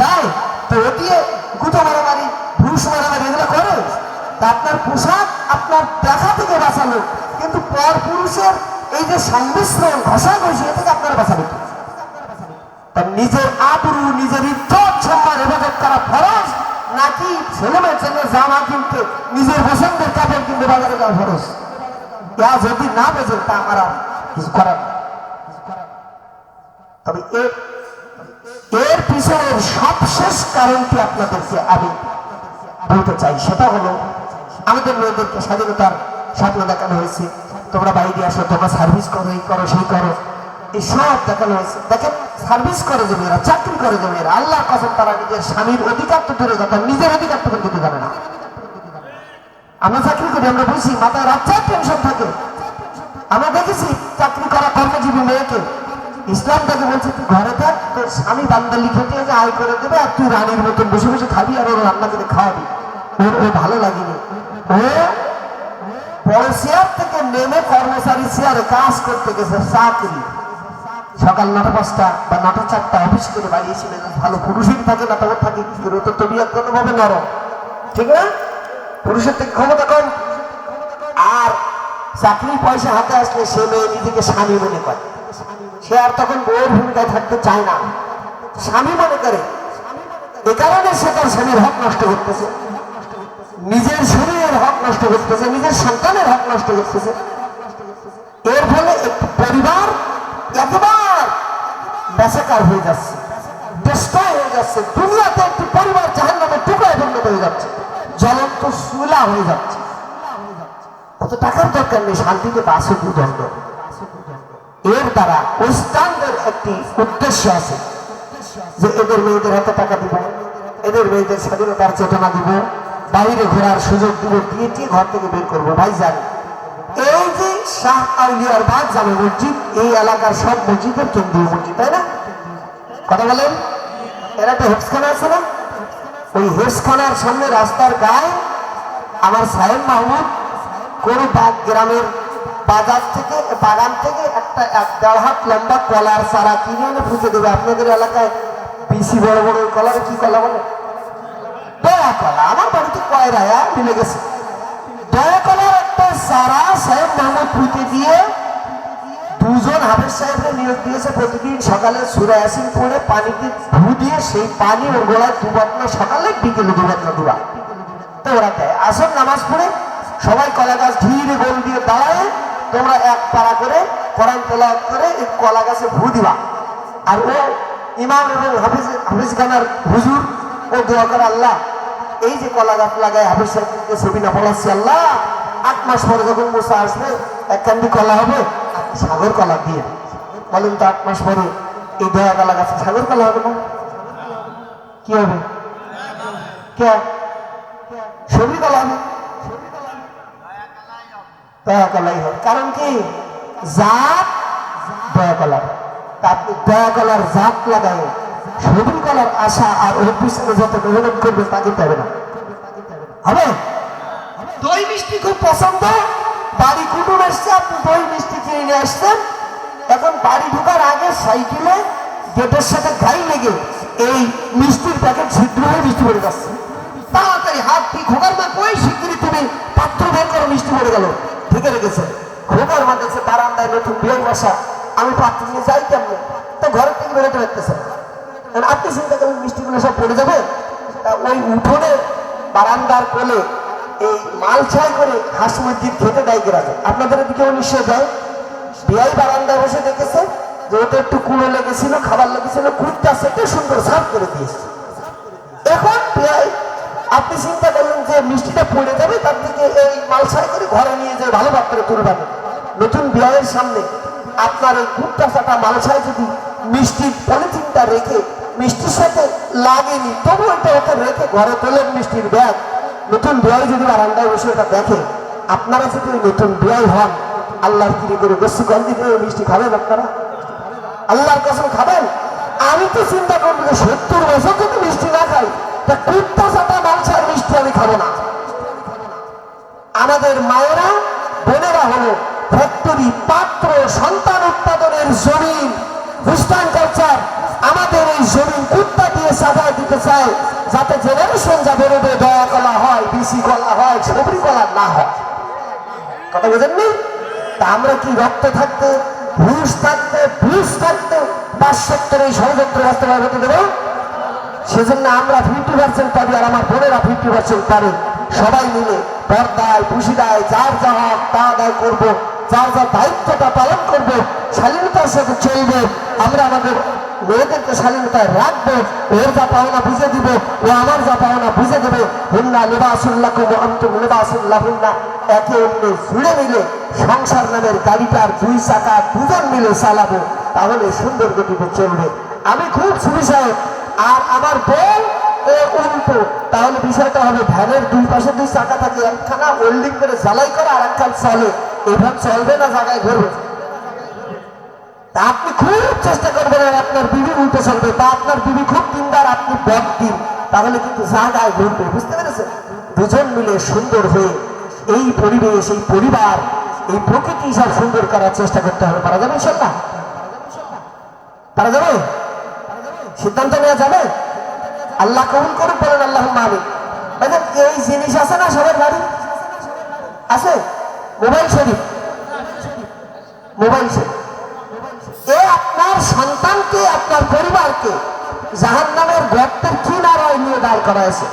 যায়, তো ও দিয়ে গুটো মারামারি, ঘুষ মারামারি এগুলো করে। তা আপনার পোশাক আপনার দেখা থেকে বাঁচালো, কিন্তু পর পুরুষের এই যে সংমিশ্রণ ঘষাঘষি, এ থেকে আপনারা বাঁচাবে কি? নিজের আবরু, নিজের ইজ্জত সম্মান হেফাজত করা ফরজ, নাকি ছেলে মেয়ের জন্য জামা কিনতে, নিজের পছন্দের কাপড় কিনতে বাজারে যাওয়া ফরজ? ইয়া যদি না বোঝেন তা আমার কিছু করার। তবে এর পিছনের সবশেষ কারণটি আপনাদেরকে আমি বলতে চাই, সেটা হলো আমাদের মেয়েদেরকে স্বাধীনতার স্বপ্ন দেখানো হয়েছে, তোমরা বাইরে আসো, তোমরা সার্ভিস করো, এই করো, সেই করো, এই সব দেখানো হয়েছে। দেখেন, সার্ভিস করে যে মেয়েরা, চাকরি করে যে মেয়েরা, আল্লাহর কসম তারা নিজের স্বামীর অধিকার তো দূরে কথা, নিজের অধিকার তো দিতে জানে না। আমরা চাকরি করি, আমরা বুঝি মাথায় রাত টেনশন থাকে। আমরা দেখেছি চাকরি করা কর্মজীবী মেয়েকে ইসলাম তাকে বলছে তুই ঘরে থাক, তোর স্বামী বান্দালি খেটে যে আয় করে দেবে, আর তুই রানীর মতন বসে বসে খাবি আর ওর রান্না করে খাওয়াবি। ওর ও ভালো লাগেনি, ও বড় চেয়ার থেকে নেমে কর্মচারী চেয়ারে কাজ করতে গেছে, চাকরি। সকাল 9টা-5টা বা 9টা-4টা অফিস করে বাড়ি এসে ভালো পুরুষের থাকে না, তখন থাকে কি করে? তো তবিয়ত কোনোভাবে নরম, ঠিক না? পুরুষের থেকে ক্ষমতা কম। আর চাকরি পয়সা হাতে আসলে সে মেয়ে নিজেকে স্বামী মনে করে, সে আর তখন বউয়ের ভূমিকায় থাকতে চায় না, স্বামী মনে করে। এ কারণে সে তার স্বামীর হক নষ্ট করতেছে, নিজের শরীরের হক নষ্ট করতেছে, নিজের সন্তানের হক নষ্ট করতেছে। এর ফলে একটি পরিবার একবার বেচাকার হয়ে যাচ্ছে, ডিস্ট্রয় হয়ে যাচ্ছে। দুনিয়াতে একটি পরিবার জাহান্নামের টুকরায় পরিণত হয়ে যাচ্ছে, জ্বলন্ত চুলা হয়ে যাচ্ছে। কত টাকার দরকার নেই, শান্তিতে বাসে দুদণ্ড। এর দ্বারা ওয়েস্টার্নদের একটি উদ্দেশ্য আছে যে এদের মেয়েদের হাতে টাকা দিব, এদের মেয়েদের স্বাধীনতার চেতনা দিব, বাইরে ঘোরার সুযোগ দিব, দিয়ে ঘর থেকে বের করবো। ভাই জানি এই যে শাহ আউলিয়ার বাগ জামে মসজিদ, এই এলাকার সব মসজিদের কেন্দ্রীয় মসজিদ, তাই না? কথা বলেন। এর একটা হেফসখানা আছে না? ওই হেফসখানার সামনে রাস্তার গায়ে আমার সাহেব মাহমুদ কোন গ্রামের বাজার থেকে বাগান থেকে একটা 1.5 হাত লম্বা কলার চারা কিনে এনে পুঁতে দেবে। আপনাদের এলাকায় বেশি বড় বড় কলার কি কলা বলে? দয়া কলা। আমার বাড়িতে কয়রায়া মিলে গেছে। দয়া কলার একটা চারা সাহেব মাহমুদ পুঁতে দিয়ে 2জন হাফেজ সাহেবকে নিয়োগ দিয়েছে। প্রতিদিন সকালে সূরা ইয়াসিন পড়ে পানিতে ধু দিয়ে সেই পানি ওর গোড়ায় দুবার না, সকালে বিকেলে দুবার না দুবার তো ওরা দেয়। আসর নামাজ পড়ে সবাই কলা গাছ ধীরে গোল দিয়ে দাঁড়ায়, তোমরা এক পাড়া করে কোরআন তেলাওয়াত করে এই কলা গাছে ভু দিবা। আর ও ইমাম এবং হাফিজখানার হুজুর ও দোয়া করে, আল্লাহ এই যে কলা গাছ লাগায় হাফিজ সাহেবকে ছবি না পড়াচ্ছি, আল্লাহ 8 মাস পরে যখন মুসা আসবে একখান্ডি কলা হবে, সাগর কলা দিয়ে বলেন তো 8 মাস পরে এই দয়া কলা গাছে সাগর কলা হবে না? কি হবে? কে ছবি কলা হবে? দয়া কলাই হবে। কারণ কি? জাত দয়া কলার। আপনি দয়া কলার জাত লাগায় ছবি কলার আশা আর ওর পিছনে যত মেহনত করবে তাকে পাবে না। হবে? দই মিষ্টি খুব পছন্দ, বাড়ি কুটুম এসছে, আপনি দই মিষ্টি কিনে নিয়ে আসছেন। এখন বাড়ি ঢোকার আগে সাইকেলে গেটের সাথে গাই লেগে এই মিষ্টির প্যাকেট ছিদ্র হয়ে মিষ্টি পড়ে যাচ্ছে। তাড়াতাড়ি হাত দিয়ে খোকার মা কই শিগগিরি তুমি পাত্র বের করো, মিষ্টি পড়ে গেল। ঢেকে রেখেছে। খোকার মা দেখছে বারান্দায় নতুন বিয়ে বসা, আমি পাত্র নিয়ে যাই কেমন? তো ঘরের থেকে বেরোতে পারতেছে। আপনি চিন্তা করেন মিষ্টিগুলো সব পড়ে যাবে। তা ওই উঠোনে বারান্দার কোলে এই মাল ছাই করে হাসি মসজিদ খেতে দেয় গ্রামে। আপনাদের দিকেও নিশ্চয় যায়। বিয়াই বারান্দায় বসে দেখেছে যে ওটা একটু কুড়ো লেগেছিল, খাবার লেগেছিল, কুড়িটা সেটা সুন্দর সাফ করে দিয়েছে। এখন বিয়াই আপনি চিন্তা করলেন যে মিষ্টিটা পড়ে যাবে, তার থেকে এই মাল ছাই করে ঘরে নিয়ে যায় ভালো পাত্রে তুলবেন। নতুন বিয়ের সামনে আপনার এই কুড়টা চাটা মাল ছাই যদি মিষ্টির পলিথিনটা রেখে মিষ্টির সাথে লাগেনি, তবু এটা ওকে রেখে ঘরে তোলেন মিষ্টির ব্যাগ। নতুন বিয়াই যদি বারান্দায় বসে এটা দেখে, আপনারা যদি নতুন বিয়াই হন, আল্লাহর কিরে করে গোস্ত গন্ধি দিয়ে মিষ্টি খাবেন? আপনারা আল্লাহর কসম খাবেন? আমি তো চিন্তা করবো যে 70 বছর যদি মিষ্টি না খাই, তা কুত্তা চাটা মাংসের মিষ্টি আমি খাবো না। আমাদের মায়েরা বোনেরা হলো ফ্যাক্টরি, পাত্র, সন্তান উৎপাদনের জমিন। খ্রিস্টান কালচার আমাদের এই জমিন কুত্তা দিয়ে সাজায় দিতে চায়, যাতে জেনারেশন যা বেরোবে দয়া কলা হয়, বিসি কলা হয়, ছবরি কলা না হয়। কথা বোঝেননি? তা আমরা কি রক্তে থাকতে, ঘুষ থাকতে, ঘুষ থাকতে 570 এই ষড়যন্ত্র বাস্তবায়ন হতে দেবো? সেজন্য আমরা 50% পাবি, আর আমার বোনেরা 50% পাবে। সবাই মিলে পর্দায় খুশিদায় যার যা হক তা আদায় করবো, যার যা দায়িত্বটা পালন করবো, শালীনতার সাথে চলবে। আমরা আমাদের মেয়েদেরকে শালীনতায় রাখবো। ওর যা পাওনা বুঝে দিব, ও আমার যা পাওনা বুঝে দেবে। হুন্না লিবাসুল্লাকুম ওয়া আনতুম লিবাসুল্লাহুন্না। একে অন্যে জুড়ে মিলে সংসার নামের গাড়িটার 2 চাকা 2জন মিলে চালাবো, তাহলে সুন্দর গতিতে চলবে। আমি খুব সুখী সাহেব, আর আমার বউ ও উল্টো, তাহলে বিষয়টা হবে ভ্যানের 2 পাশে 2 চাকা থাকে, একখানা ওয়েল্ডিং করে জ্বালাই করা আর একখান চলে। এইভাবে চলবে না, জায়গায় ঘুরবে। তা আপনি খুব চেষ্টা করবেন আর আপনার বিবি উল্টো চলবে, বা আপনার বিবি খুব দিনদার, আপনি বদ, তাহলে কিন্তু জায়গায় ঘুরবে। বুঝতে পেরেছেন? দুজন মিলে সুন্দর হয়ে এই পরিবেশ, এই পরিবার, এই প্রকৃতি সব সুন্দর করার চেষ্টা করতে হবে। পারা যাবে ইনশাল্লাহ? পারা যাবে? সিদ্ধান্ত নেওয়া যাবে? আল্লাহ কবুল করুন, বলেন আল্লাহুম্মা আমিন। এই জিনিস আছে না সবার বাড়ি আছে, মোবাইল শরীফ। মোবাইল শরীফ এ আপনার সন্তানকে, আপনার পরিবারকে জাহান্নামের গর্তের কিনারায় নিয়ে দাঁড় করাইছে।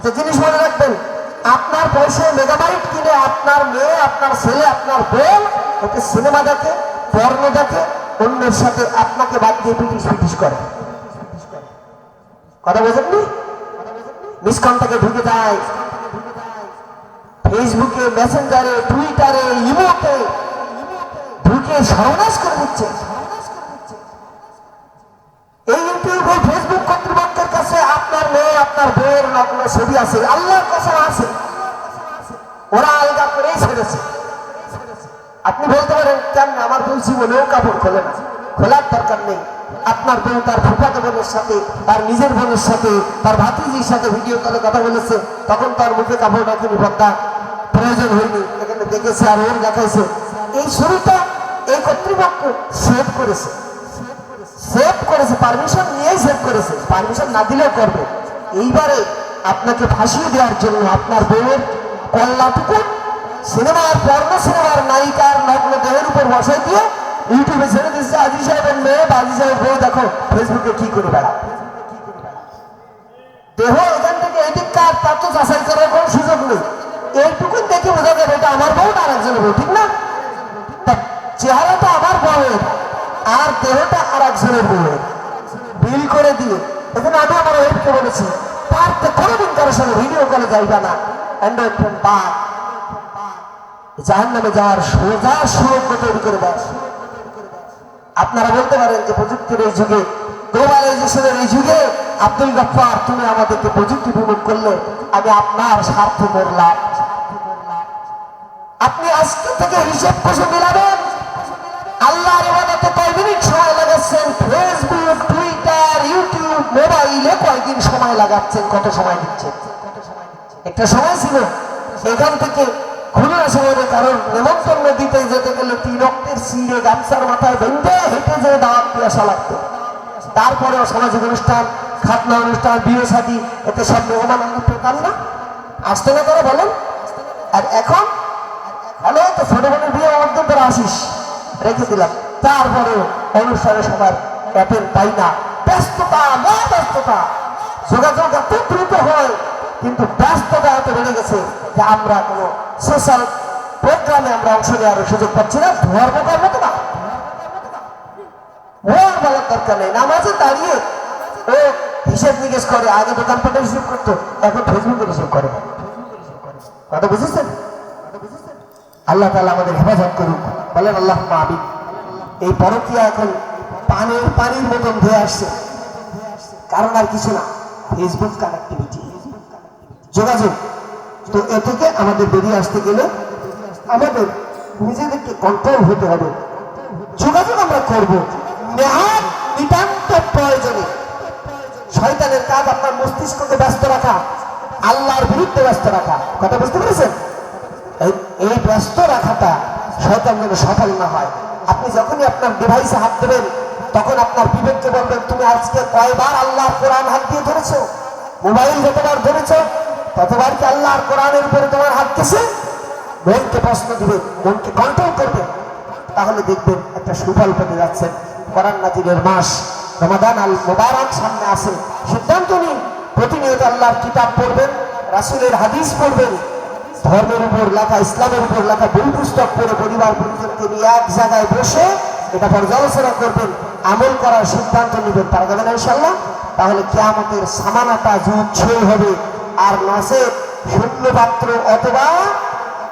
যে জিনিস মনে রাখবেন, আপনার পয়সায় মেগাবাইট কিনে আপনার মেয়ে, আপনার ছেলে, আপনার বোন ওকে সিনেমা দেখে, পর্ন দেখে, অন্যের সাথে আপনাকে বাদ দিয়ে পিটিস পিটিস করে। কথা বোঝেননি? মিসকনটাকে ঢুকে যায় ফেসবুকে, মেসেঞ্জারে, টুইটারে, ইমোতে ঢুকে সর্বনাশ করে দিচ্ছে। এই ইউটিউব, ফেসবুক কর্তৃপক্ষের কাছে আপনার মেয়ে, আপনার বউয়ের নগ্ন ছবি আছে, আল্লাহর কসম আছে, ওরা আলগা করেই ছেড়েছে। আপনি বলতে পারেন, কেন আমার বউ জীবনেও কাপড় খোলে না? খোলার দরকার নেই। আপনার বউ তার ফুফাতো বোনের সাথে, তার নিজের বোনের সাথে, তার ভাতিজির সাথে ভিডিও কলে কথা বলেছে, তখন তার মুখে কাপড় রাখেনি, পর্দা প্রয়োজন হয়নি, এখানে দেখেছে আর ওর দেখাইছে। এই ছবিটা এই কর্তৃপক্ষ সেভ করেছে, পারমিশন নিয়েই সেভ করেছে, পারমিশন না দিলেও করবে। এইবারে আপনাকে ফাঁসিয়ে দেওয়ার জন্য আপনার বউয়ের কল্লাটুকু সিনেমার, পর্ণ সিনেমার নায়িকার নগ্ন দেহের উপর বসাই দিয়ে ইউটিউবে ছেড়ে দিচ্ছে। আজি সাহেবের মেয়ে বা আজি সাহেবের বউ দেখো ফেসবুকে কি করে বেড়া। দেহ এখান থেকে এদিক কার, তার তো যাচাই করার কোনো সুযোগ নেই। এইটুকুন দেখে বোঝা যাবে এটা আমার বউ না আরেকজনের বউ, ঠিক না? চেহারাটা আমার বউয়ের আর দেহটা আর একজনের বউয়ের, বিল করে দিয়ে। এখানে আমি আমার ওয়েবকে বলেছি, পারতে কোনোদিন কারোর সঙ্গে ভিডিও কলে যাইবা না, অ্যান্ড্রয়েড ফোন বাদ। জাহান্নামে যাওয়ার সোজা সুযোগ্য তৈরি করে দেয়। আপনারা বলতে পারেন যে প্রযুক্তির এই যুগে, গ্লোবালাইজেশনের এই যুগে আব্দুল গফফার তুমি আমাদেরকে প্রযুক্তি বিমুখ করলে আমি আপনার স্বার্থ করলাম। আপনি আজকে থেকে হিসেব কষে মিলাবেন, আল্লাহর ইবাদতে কয় মিনিট সময় লাগাচ্ছেন, ফেসবুক, টুইটার, ইউটিউব, মোবাইলে কয়দিন সময় লাগাচ্ছেন, কত সময় দিচ্ছেন। একটা সময় ছিল এখান থেকে খুলনা শহরে কারণ নেমন্তন্ন দিতে যেতে গেলে 3 রক্তের সিঁড়ে গামছার মাথায় বেঁধে হেঁটে যে দাওয়াত দিয়ে আসা লাগতো। তারপরেও সামাজিক অনুষ্ঠান, খাতনা অনুষ্ঠান, বিয়ে শাদী, এতে সব মেহমান আমরা পেতাম না, আসতে না করে বলেন। আর এখন হলে তো ছোট বোনের বিয়ে মধ্যে তোরা আসিস, রেখে দিলাম, তারপরেও অনুষ্ঠানে সবার অ্যাটেন্ড পাই না। ব্যস্ততা, ব্যস্ততা, যোগাযোগ এত দ্রুত হয়, কিন্তু ব্যস্ততা এত বেড়ে গেছে যে আমরা কোনো সোশ্যাল প্রোগ্রামে আমরা অংশ নেওয়ার সুযোগ পাচ্ছি না। ধর্মকর্ম তো না, ওর বলার দরকার নেই। নামাজে দাঁড়িয়ে ও হিসেব নিকেশ করে, আগে দোকানপাটে হিসেব করতো, এখন ফেসবুকে হিসেব করে। কথা বুঝেছেন? আল্লাহ তাআলা আমাদের হেফাজত করুক, বলেন আল্লাহুম্মা আমিন। এই পরকীয়া এখন পানির মতন ধুয়ে আসছে, কারণ আর কিছু না, ফেসবুক কানেক্টিভিটি, যোগাযোগ। তো এ থেকে আমাদের বেরিয়ে আসতে গেলে আমাদের নিজেদেরকে কন্ট্রোল হতে হবে। যোগাযোগ আমরা করব নেহাত নিতান্ত প্রয়োজনে। শয়তানের কাজ আপনার মস্তিষ্ককে ব্যস্ত রাখা, আল্লাহর বিরুদ্ধে ব্যস্ত রাখা। কথা বুঝতে পেরেছেন? এই ব্যস্ত রাখাটা শয়তান যেন সফল না হয়। আপনি যখনই আপনার ডিভাইসে হাত দেবেন, তখন আপনার বিবেককে বলবেন, তুমি আজকে কয়বার আল্লাহর কোরআন হাত দিয়ে ধরেছো? মোবাইল যতবার ধরেছো ততবার কি আল্লাহর কোরআনের উপরে তোমার হাত গেছে? মনকে প্রশ্ন দিবেন, মনকে কন্ট্রোল করবেন, তাহলে দেখবেন একটা সুফল পেতে যাচ্ছেন। কোরআন নাজিলের মাস রমাদান আল মুবারক সামনে আসে। সিদ্ধান্ত নিন, প্রতিনিয়ত আল্লাহর কিতাব পড়বেন, রাসূলের হাদিস পড়বেন, ধর্মের উপর লেখা, ইসলামের উপর লেখা বই পুস্তক পড়ে পরিবার পরিজনকে নিয়ে এক জায়গায় বসে এটা পর্যালোচনা করবেন, আমল করার সিদ্ধান্ত নেবেন। পারা যাবে না ইনশাআল্লাহ? তাহলে কিয়ামতের সামানাটা জুৎসই হবে। আর নসে শূন্য পাত্র অথবা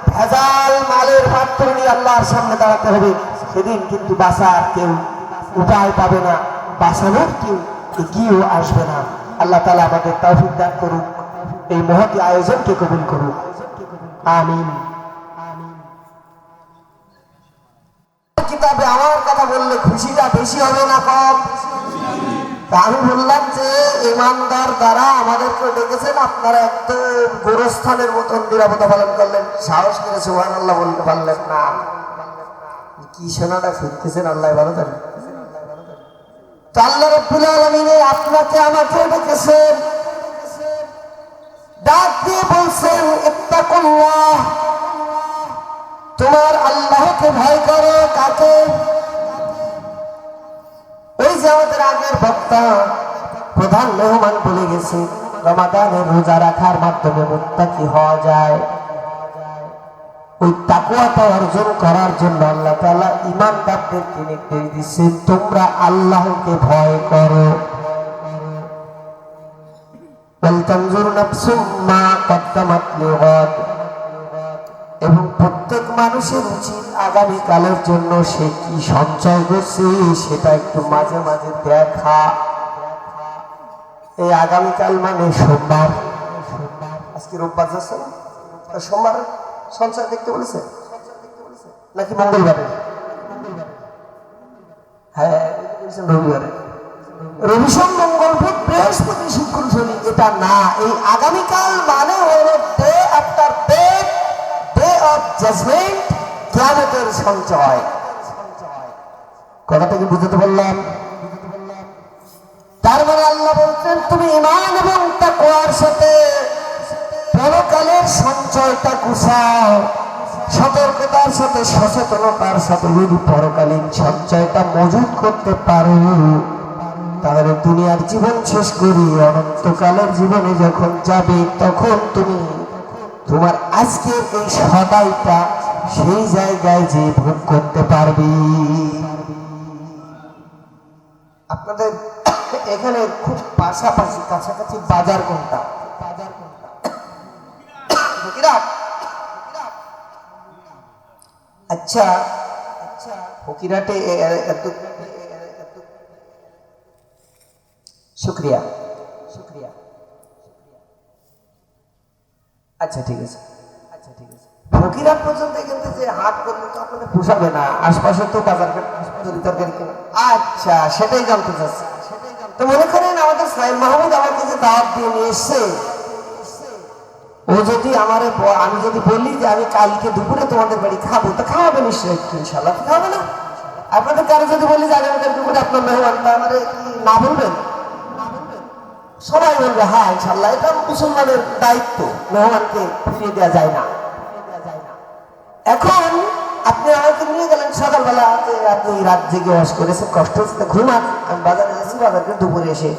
ভেজাল মালের পাত্র নিয়ে আল্লাহর সামনে দাঁড়াতে হবে। সেদিন কিন্তু বাঁচার কেউ উপায় পাবে না, বাঁচানোর কেউ এগিয়েও আসবে না। আল্লাহ তাআলা আমাদের তৌফিক দান করুক, এই মহতী আয়োজনকে কবুল করুক, আমিন। তবে আমার কথা বললে খুশিটা বেশি হবে না কম? তা আমি বললাম যে ইমানদার দ্বারা আমাদেরকে ডেকেছেন, আপনারা একদম গোরস্থানের মতন নিরাপত্তা পালন করলেন, সাহস করে সুবহানাল্লাহ বলতে পারলেন না। কি সোনাটা ফিরতেছেন আল্লাহ ভালো জানেন। তো আল্লাহ রাব্বুল আলামিন আপনাকে আমাকে ডেকেছেন, ডাক দিয়ে বলছেন ইত্তাকুল্লাহ, তোমার আল্লাহকে ভয় করো। কাকে? ওই যে আমাদের আগের বক্তা প্রধান মেহমান বলে গেছে রমাদানের রোজা রাখার মাধ্যমে মুত্তাকি হওয়া যায়। ওই তাকওয়াটা অর্জন করার জন্য আল্লাহ তাআলা ঈমানদারদেরকে নির্দেশ দিচ্ছেন তোমরা আল্লাহকে ভয় করো। ওয়ালতানজুর নাফসুম মা কদ্দামাত লিগাদ, এবং প্রত্যেক মানুষের উচিত আগামীকালের জন্য সে কি সঞ্চয় করছে সেটা একটু মাঝে মাঝে দেখা। এই আগামীকাল মানে সোমবার, আজকে রোববার যাচ্ছে না, সোমবার সঞ্চয় দেখতে বলেছে নাকি মঙ্গলবারে? হ্যাঁ রবিবারে। রবি সোম মঙ্গল বুধ বৃহস্পতি শুক্র শনি, এটা না। এই আগামীকাল মানে হলো day after day, day of judgement, কিয়ামতের সঞ্চয়। কথাটা কি বুঝতে পারলাম? তার মানে আল্লাহ বলছেন তুমি ঈমান এবং তাকওয়ার সাথে পরকালের সঞ্চয়টা গুছাও, সতর্কতার সাথে সচেতনতার সাথে যদি পরকালীন সঞ্চয়টা মজুদ করতে পারো, তাহলে দুনিয়ার জীবন শেষ করি অনন্তকালের জীবনে যখন যাবে তখন তুমি তোমার আজকের এই সদাইটা সেই জায়গায় যে ভোগ করতে পারবি। আপনাদের এখানে খুব পাশাপাশি কাছাকাছি বাজার কোনটা? আচ্ছা ফকিরাটে শুক্রিয়া শুক্রিয়া। আচ্ছা ঠিক আছে, আচ্ছা ঠিক আছে। ফকিরাট পর্যন্ত এখান থেকে যে হাট করলে তো আপনাদের পোষাবে না, আশপাশে তো বাজার তরকারি কেনা। আচ্ছা সেটাই জানতে চাচ্ছি। তো মনে করেন আমাদের সাইদ মাহমুদ আমার কাছে দাওয়াত দিয়ে নিয়ে এসছে, ও যদি আমি যদি বলি যে আমি কালকে দুপুরে তোমাদের বাড়ি খাবো, তো খাওয়াবে নিশ্চয়ই, ইনশাল্লাহ খাওয়াবে না? আপনাদের কারো যদি বলি যে আগামীকাল দুপুরে আপনার মেহমান, তা আমাদের কি না বলবেন? সবাই বলবে হ্যাঁ ইনশাল্লাহ। এটা মুসলমানের দায়িত্ব, মেহমানকে ফিরিয়ে দেওয়া যায় না। এখন আপনি আমাকে নিয়ে গেলেন সকালবেলা, আপনি রাত জেগে ওয়াশ করেছেন, কষ্ট হচ্ছে, ঘুমান। আমি বাজারে গেছি, বাজারকে দুপুরে এসে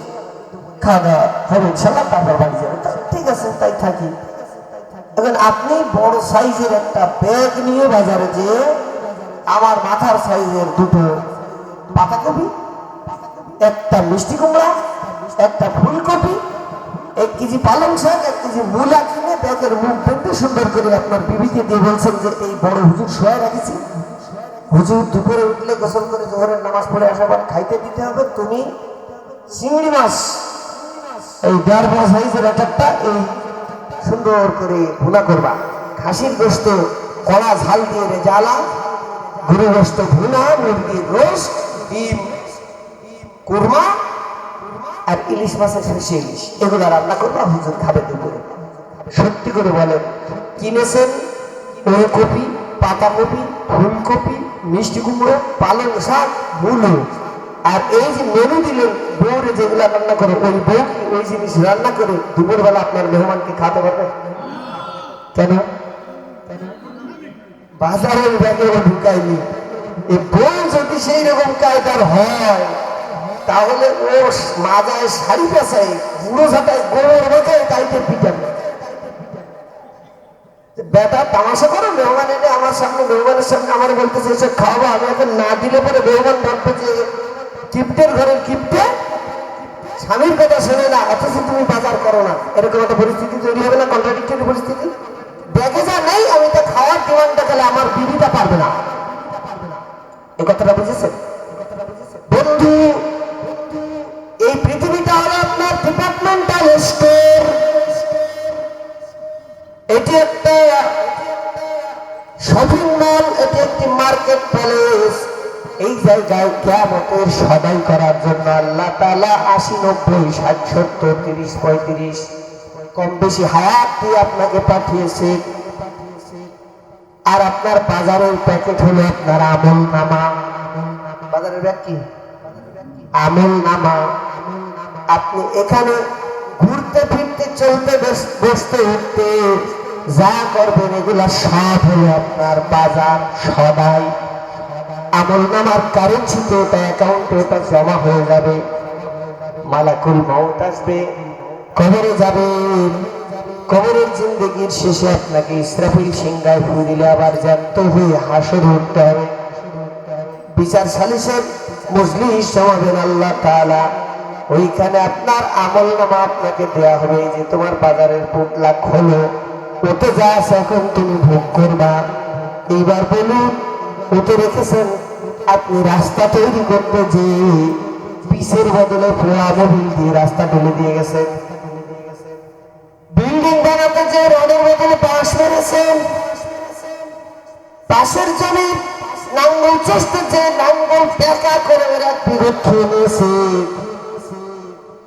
খাওয়া দাওয়া হবে ইনশাল্লাহ, তারপর বাড়ি যাবেন। ঠিক আছে তাই থাকি। এখন আপনি বড় সাইজের একটা ব্যাগ নিয়ে বাজারে যে আমার মাথার সাইজের দুটো পাতাকপি, একটা মিষ্টি কুমড়া, একটা ফুলকপি, 1 কেজি পালং শাক, 1 কেজি মূলা কিনে ব্যাগের মুখ বেঁধে সুন্দর করে আপনার বিবিকে দিয়ে বলছেন যে এই বড় হুজুর শোয়া রাখেছি, হুজুর দুপুরে উঠলে গোসল করে জোহরের নামাজ পড়ে আসার পর খাইতে দিতে হবে। তুমি চিংড়ি মাছ এই 1.5 বড় সাইজের একটা এই সুন্দর করে ভুনা করবা, খাসির গোস্ত কড়া ঝাল দিয়ে রেজালা, গরু গোস্ত ভুনা, মুরগির রোস্ট, ডিম কুরমা আর ইলিশ মাছের সরষে ইলিশ, এগুলো রান্না করবো, হুজুর খাবে দুপুরে। সত্যি করে বলেন, কিনেছেন ওলকপি, পাতাকপি, ফুলকপি, মিষ্টি কুমড়ো, পালং শাক, মূলো, আর এই যে মেনু দিলেন বউরে যেগুলো রান্না করে, ওই বউ কি ওই জিনিস রান্না করে দুপুরবেলা আপনার মেহমানকে খাওয়াতে পারবে? কেন? বাজারের ব্যাগে ঢুকায়নি। এই বউ যদি সেই রকম কায়দার হয়, তাহলে ও মাজায় শাড়ি পেঁচায়, বুড়ো ঝাঁটায় গোবর রেখে তাইতে পিটান। বেটা তামাশা করো, মেহমান এনে আমার সামনে, মেহমানের সামনে আমার বলতেছে এসব খাওয়াবো, আমি এখন না দিলে পরে মেহমান ভাববে যে কিপ্টের ঘরের কিপ্টে, স্বামীর কথা শোনে না, অথচ তুমি বাজার করো না। এরকম একটা পরিস্থিতি তৈরি হবে না? কন্ট্রাডিক্টরি পরিস্থিতি। ব্যাগে যা নেই আমি তা খাওয়ার ডিমান্ড দেখালে আমার বিবিটা পারবে না। এই কথাটা বুঝেছেন বন্ধু? এই পৃথিবীটা হলো আপনার ডিপার্টমেন্টাল স্টোর। এটি একটা শপিং মল, এটি একটি মার্কেট প্লেস। এই জায়গায় কিয়ামতের সদাই করার জন্য আল্লাহ তাআলা 80, 90, 60, 70, 30, 35 কম বেশি হায়াত দিয়ে আপনাকে পাঠিয়েছে। আর আপনার বাজারের প্যাকেট হলো আপনার আমল নামা। বাজারের ব্যাগ কি? আমল নামা। আপনি এখানে ঘুরতে ফিরতে চলতে বসতে উঠতে যা করবেন এগুলা সব হলো আপনার বাজার সদাই। আমল নামার কারেন্সিতে ওটা অ্যাকাউন্টে ওটা জমা হয়ে যাবে। মালাকুল মউত আসবে, কবরে যাবেন। কবরের জিন্দেগির শেষে আপনাকে ইসরাফিল সিংহায় ফু দিলে আবার জ্যান্ত হয়ে হাসরে উঠতে হবে। বিচার সালিসের মজলিস জমাবেন আল্লাহ তাআলা। ওইখানে আপনার আমল নামা আপনাকে দেয়া হবে। যে তোমার বাজারের পুটলা খোলো, ওতে যা আছে এখন তুমি ভোগ করবা। এইবার বলুন, ওতে রেখেছেন আপনি রাস্তা তৈরি করতে যে পিসের বদলে পোড়া মোবিল দিয়ে রাস্তা ঢেলে দিয়ে গেছেন। বিল্ডিং বানাতে যে রডের বদলে বাঁশ মেরেছেন। পাশের জমি নাঙ্গল চষতে যে নাঙ্গল টেকা করে ওরা বিরোধ খেয়ে নিয়েছে।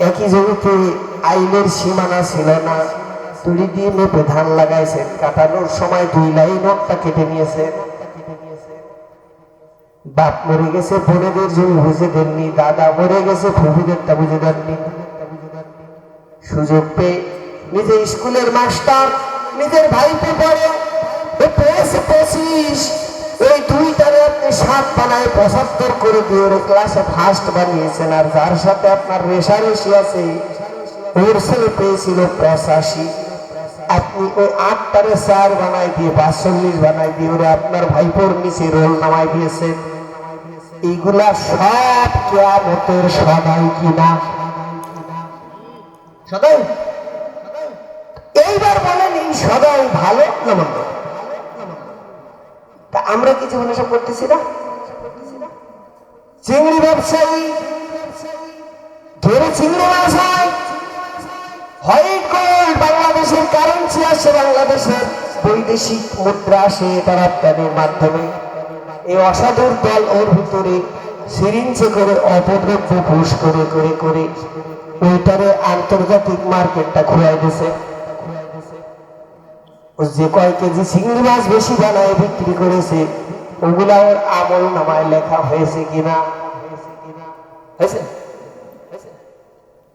একই জমিতে আইনের সীমানা ছিল না, তুলি দিয়ে মেপে ধান লাগাইছেন। কাটানোর সময় 2 লাইন ওটা কেটে নিয়েছেন। বাপ মরে গেছে, বোনেদের জমি বুঝে দেননি। দাদা মরে গেছে, ফুফুদেরটা বুঝে দেননি। সুযোগ পেয়ে নিজে স্কুলের মাস্টার, নিজের ভাইকে পড়ে পেয়েছে 25, ওই 2টারে আপনি 7 বানায় 75 করে দিয়ে ওর ক্লাসে ফার্স্ট বানিয়েছেন। আর যার সাথে আপনার রেশারেশি আছে ওর ছেলে পেয়েছিল 85, আপনি ওই 8টারে 4 বানায় দিয়ে 45 বানায় দিয়ে ওরে আপনার ভাইপোর নিচে রোল নামায় দিয়েছেন। এইগুলা সব কিয়ামতের সদাই কিনা? সদাই। এইবার বলেন এই সদাই ভালো না মন্দ? তা আমরা কি জীবনে সব করতেছি না? চিংড়ি ব্যবসায়ী ধরে চিংড়ি মাছ হয়, হোয়াইট গোল্ড বাংলাদেশের কারেন্সি আসে, বাংলাদেশের বৈদেশিক মুদ্রা আসে তার রপ্তানির মাধ্যমে। এই অসাধুর দল ওর ভিতরে সিরিঞ্জে করে অপদ্রব্য পুশ করে করে করে ওইটারে আন্তর্জাতিক মার্কেটটা খুয়াই দিছে। যে কয় কেজি চিংড়ি মাছ বেশি বানায় বিক্রি করেছে ওগুলা ওর আমল নামায় লেখা হয়েছে কিনা? হয়েছে?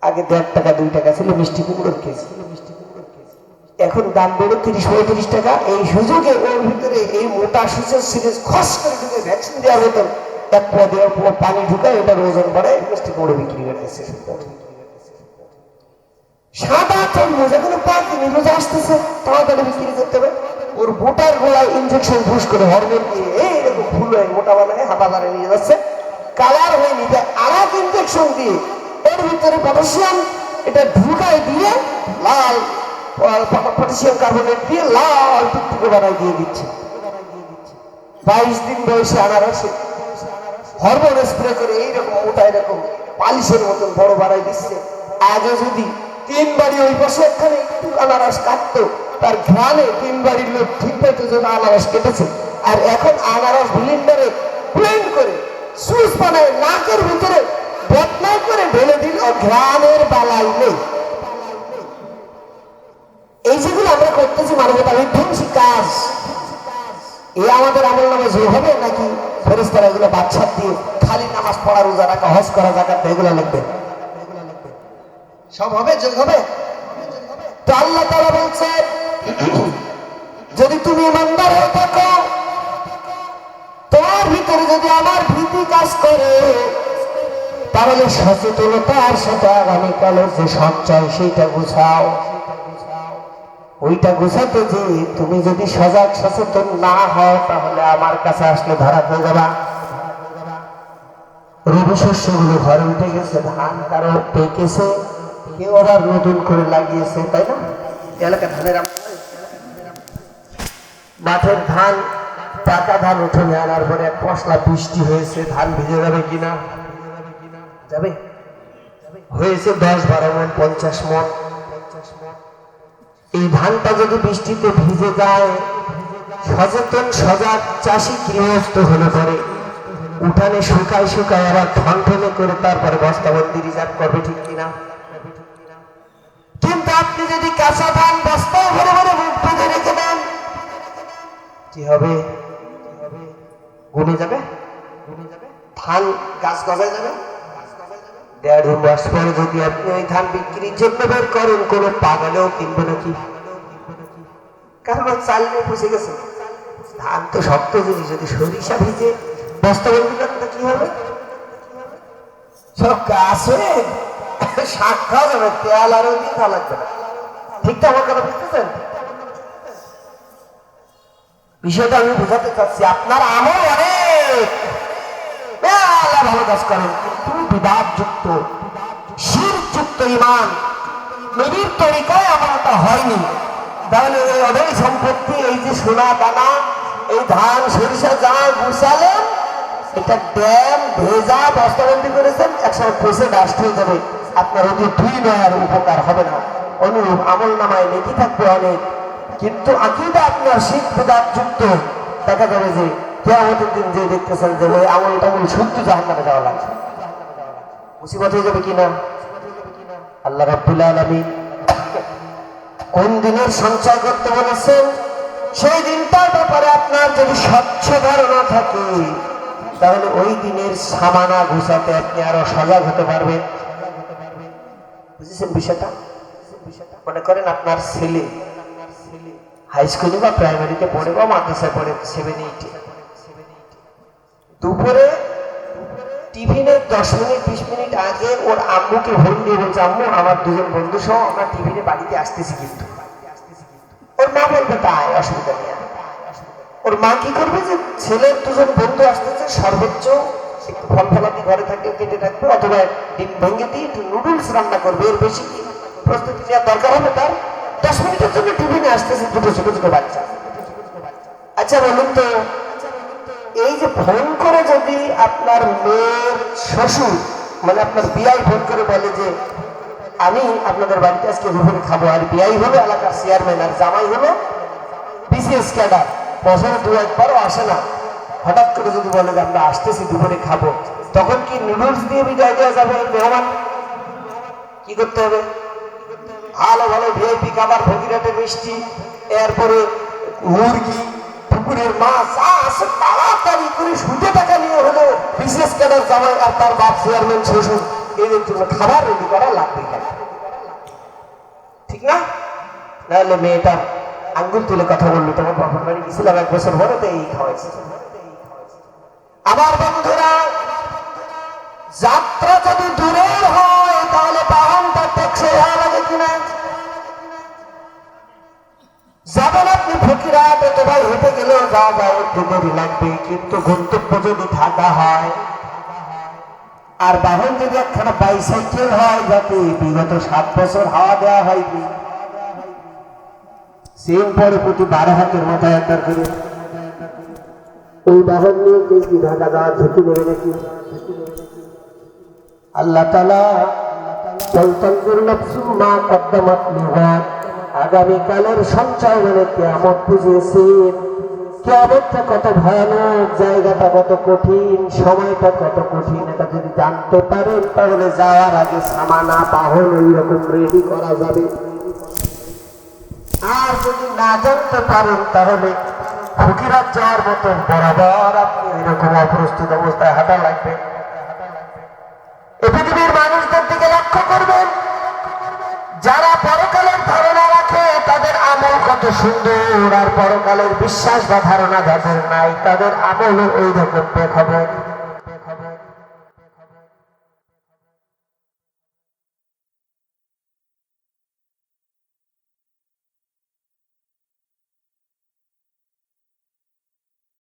আগে 1.5 টাকা 2 টাকা ছিল মিষ্টি কুমড়োর কেজি, এখন দাম বেড়ে 30-35 টাকা। এই সুযোগে ওর ভিতরে এই মোটা সুচের সিরিজ খস করে ঢুকে ভ্যাকসিন দেওয়া হতো, 1 পোয়া দেওয়ার পর পানি ঢুকায় এটার ওজন বাড়ায় মিষ্টি কুমড়ো বিক্রি করতেছে। সাদা তরমুজ এখনো 5 দিন রোজা আসতেছে, তাড়াতাড়ি বিক্রি করতে হবে। ওর মোটার গোলায় ইনজেকশন ঘুষ করে হরমোন দিয়ে এইরকম ফুল হয়ে মোটা বানায় বাজারে নিয়ে যাচ্ছে। কালার হয়ে নিতে আর এক ইনজেকশন দিয়ে এর ভিতরে পটাশিয়াম এটা ঢুকায় দিয়ে লাল পটাশিয়াম কার্বনেট দিয়ে লাল টুকটুকে বানায় দিয়ে দিচ্ছে। 22 দিন বয়সে আনারসে হরমোন স্প্রে করে এইরকম মোটা এরকম পালিশের মতন বড় বানায় দিচ্ছে। আগে যদি 3 বাড়ি ওই বছর এখানে একটু আনারস কাটতো, তার ঘ্রাণে 3 বাড়ির লোক ঠিক পেত জন্য আনারস কেটেছে। আর এখন আনারস ব্লেন্ডারে ব্লেন্ড করে সুইচ বানায় নাকের ভিতরে বদনাই করে ঢেলে দিল, ঘ্রাণের বালাই নেই। এই যেগুলো আমরা করতেছি মানবতা বিধ্বংসী কাজ, এ আমাদের আমল নামে যোগ হবে নাকি ফেরেশতারা এগুলো বাদশা দিয়ে খালি নামাজ পড়া, রোজা রাখা, হজ করা, যাকাত এগুলো লিখবে? সব হবে, যোগ হবে। তো আল্লাহ তাআলা বলছেন, যদি তুমি ইমানদার হয়ে থাকো, তোমার ভিতরে যদি আমার ভীতি কাজ করে, তাহলে সচেতনতার সাথে আগামীকালের যে সঞ্চয় সেইটা গুছাও। ওইটা গুছাতে যে তুমি যদি সজাগ সচেতন না হও, তাহলে আমার কাছে আসলে ধরা হয়ে যাবা। রবি শস্যগুলো ঘরে উঠে গেছে, ধান কারো পেকেছে, কেউ আবার নতুন করে লাগিয়েছে, তাই না? এলাকা ধানের মাঠের ধান পাকা ধান উঠে আনার পরে এক পশলা বৃষ্টি হয়েছে, ধান ভিজে যাবে কিনা? যাবে। হয়েছে 10-12 মণ, 50 মণ। এই ধানটা যদি বৃষ্টিতে ভিজে যায়, সচেতন সজাগ চাষি গৃহস্থ হলে পরে উঠানে শুকায় শুকায় আবার ঠনঠনে করে তারপরে বস্তাবন্দি রিজার্ভ করবে, ঠিক কিনা? কিন্তু আপনি যদি কাঁচা ধান বস্তায় ভরে ভরে মুখ বেঁধে রেখে দেন, কি হবে? গুনে যাবে, ধান গাছ গজায় যাবে। 1.5 মাস পরে যদি আপনি ওই ধান বিক্রির জন্য বের করেন, কোনো পাগলেও কিনবে নাকি? কারণ চাল নিয়ে পুষে গেছে। ধান তো শক্ত জিনিস, যদি সরিষা ভিজে বস্তাবন্দি করেন তো কি হবে? সব গাছ হয়ে শাক খাওয়া যাবে, তেল আরো দিয়ে খাওয়া লাগবে না। ঠিক তো আমার কথা বুঝতেছেন? বিষয়টা আমি বোঝাতে চাচ্ছি, আপনার আমল অনেক ভালো কাজ করেন, কিন্তু বিবাদযুক্ত শিরযুক্ত ঈমান নবীর তরিকায় আমলটা হয়নি। তাহলে এই অঢেল সম্পত্তি, এই যে সোনা দানা, এই ধান সরিষা যা গুছালেন, এটা ড্যাম ভেজা বস্তাবন্দি করেছেন, একসময় পচে নষ্ট হয়ে যাবে। আপনার অতি 2 নয়ের উপকার হবে না। অনুরূপ আমল নামায় নেকি থাকবে অনেক, কিন্তু আকীদা আপনার শিরক বিদআত যুক্ত, দেখা যাবে যে কিয়ামতের দিন যে দেখতেছেন যে ওই আমল টামল শুদ্ধ জাহান্নামে যাওয়া লাগছে, মুসিবত হয়ে যাবে কিনা? আল্লাহ রাব্বুল আলামিন কোন দিনের সঞ্চয় করতে বলেছেন, সেই দিনটার ব্যাপারে আপনার যদি স্বচ্ছ ধারণা থাকে, তাহলে ওই দিনের সামানা গুছাতে আপনি আরো সজাগ হতে পারবেন। বুঝেছেন বিষয়টা? মনে করেন আপনার ছেলে হাই স্কুলে বা প্রাইমারিতে পড়ে বা মাদ্রাসায় পড়ে 7-8, দুপুরে টিফিনের 10 মিনিট 20 মিনিট আগে ওর আম্মুকে ফোন দিয়ে বলছে, আম্মু আমার 2 জন বন্ধু সহ আমরা টিফিনে বাড়িতে আসতেছি, কিন্তু ওর মা বলবে তাই অসুবিধা নেই। ওর মা কি করবে, যে ছেলের 2 জন বন্ধু আসতেছে, সর্বোচ্চ একটু ফল ফলাদি ঘরে থাকলে কেটে রাখবে, অথবা ডিম ভেঙে দিয়ে একটু নুডলস রান্না করবে। এর বেশি কি প্রস্তুতি নেওয়ার দরকার হবে তার? 10 মিনিটের জন্য টিফিনে আসতেছে 2 ছোট ছোট বাচ্চা। আচ্ছা বলুন তো, এই যে ফোন করে যদি আপনার মেয়ের শ্বশুর, মানে আপনার বিয়াই ফোন করে বলে যে আমি আপনাদের বাড়িতে আজকে দুপুরে খাবো, আর বিয়াই হলো এলাকার চেয়ারম্যান, আর জামাই হলো বিসিএস ক্যাডার, বছরে 2-1বারও আসে না, হঠাৎ করে যদি বলে যে আমরা আসতেছি দুপুরে খাবো, তখন কি নুডলস দিয়ে বিদায় দেওয়া যাবে? মেহমান কি করতে হবে? ভালো ভালো ভিআইপি খাবার, ফকিরাটের মিষ্টি, এরপরে মুরগি, পুকুরের মাছ আছে, তাড়াতাড়ি করে সুদে টাকা নিয়ে হলো বিসিএস ক্যাডার জামাই আর তার বাপ চেয়ারম্যান শ্বশুর, এদের জন্য খাবার রেডি করা লাগবে, ঠিক না? নাহলে মেয়েটা আঙ্গুল তুলে কথা বললো, তোমার বাপের বাড়ি গেছিলাম 1 বছর পরে, তো এই খাওয়াইছে। আমার বন্ধুরা, যাত্রা যদি দূরের হয় তাহলে বাহনটা টেকসই হওয়া লাগে কিনা? যাবেন আপনি ফকিরাট, অথবা হেঁটে গেলেও যাওয়া যায়, একটু দেরি লাগবে, কিন্তু গন্তব্য যদি ঢাকা হয়, আর বাহন যদি একখানা বাইসাইকেল হয়, যাতে বিগত 7 বছর হাওয়া দেওয়া হয়নি, সেম পরে প্রতি 12 হাতের মাথায় একবার করে, ওই বাহন নিয়ে কি ঢাকা যাওয়ার ঝুঁকি নেবে নাকি? আল্লাহ তাআলা আগামীকালের সঞ্চয় মানে কিয়ামত বুঝিয়েছেন। কিয়ামতটা কত ভয়ানক, জায়গাটা কত কঠিন, সময়টা কত কঠিন, এটা যদি জানতে পারেন তাহলে যাওয়ার আগে সামানা বাহন ওই রকম রেডি করা যাবে। আর যদি না জানতে পারেন তাহলে ফকিরাত যাওয়ার মতো বরাবর আপনি ওইরকম অপ্রস্তুত অবস্থায় হাঁটা লাগবে। পৃথিবীর মানুষদের দিকে লক্ষ্য করবেন, যারা পরকালের ধারণা রাখে তাদের আমল কত সুন্দর, আর পরকালের বিশ্বাস বা ধারণা যাদের নাই তাদের আমলও ওই রকম বেখবর।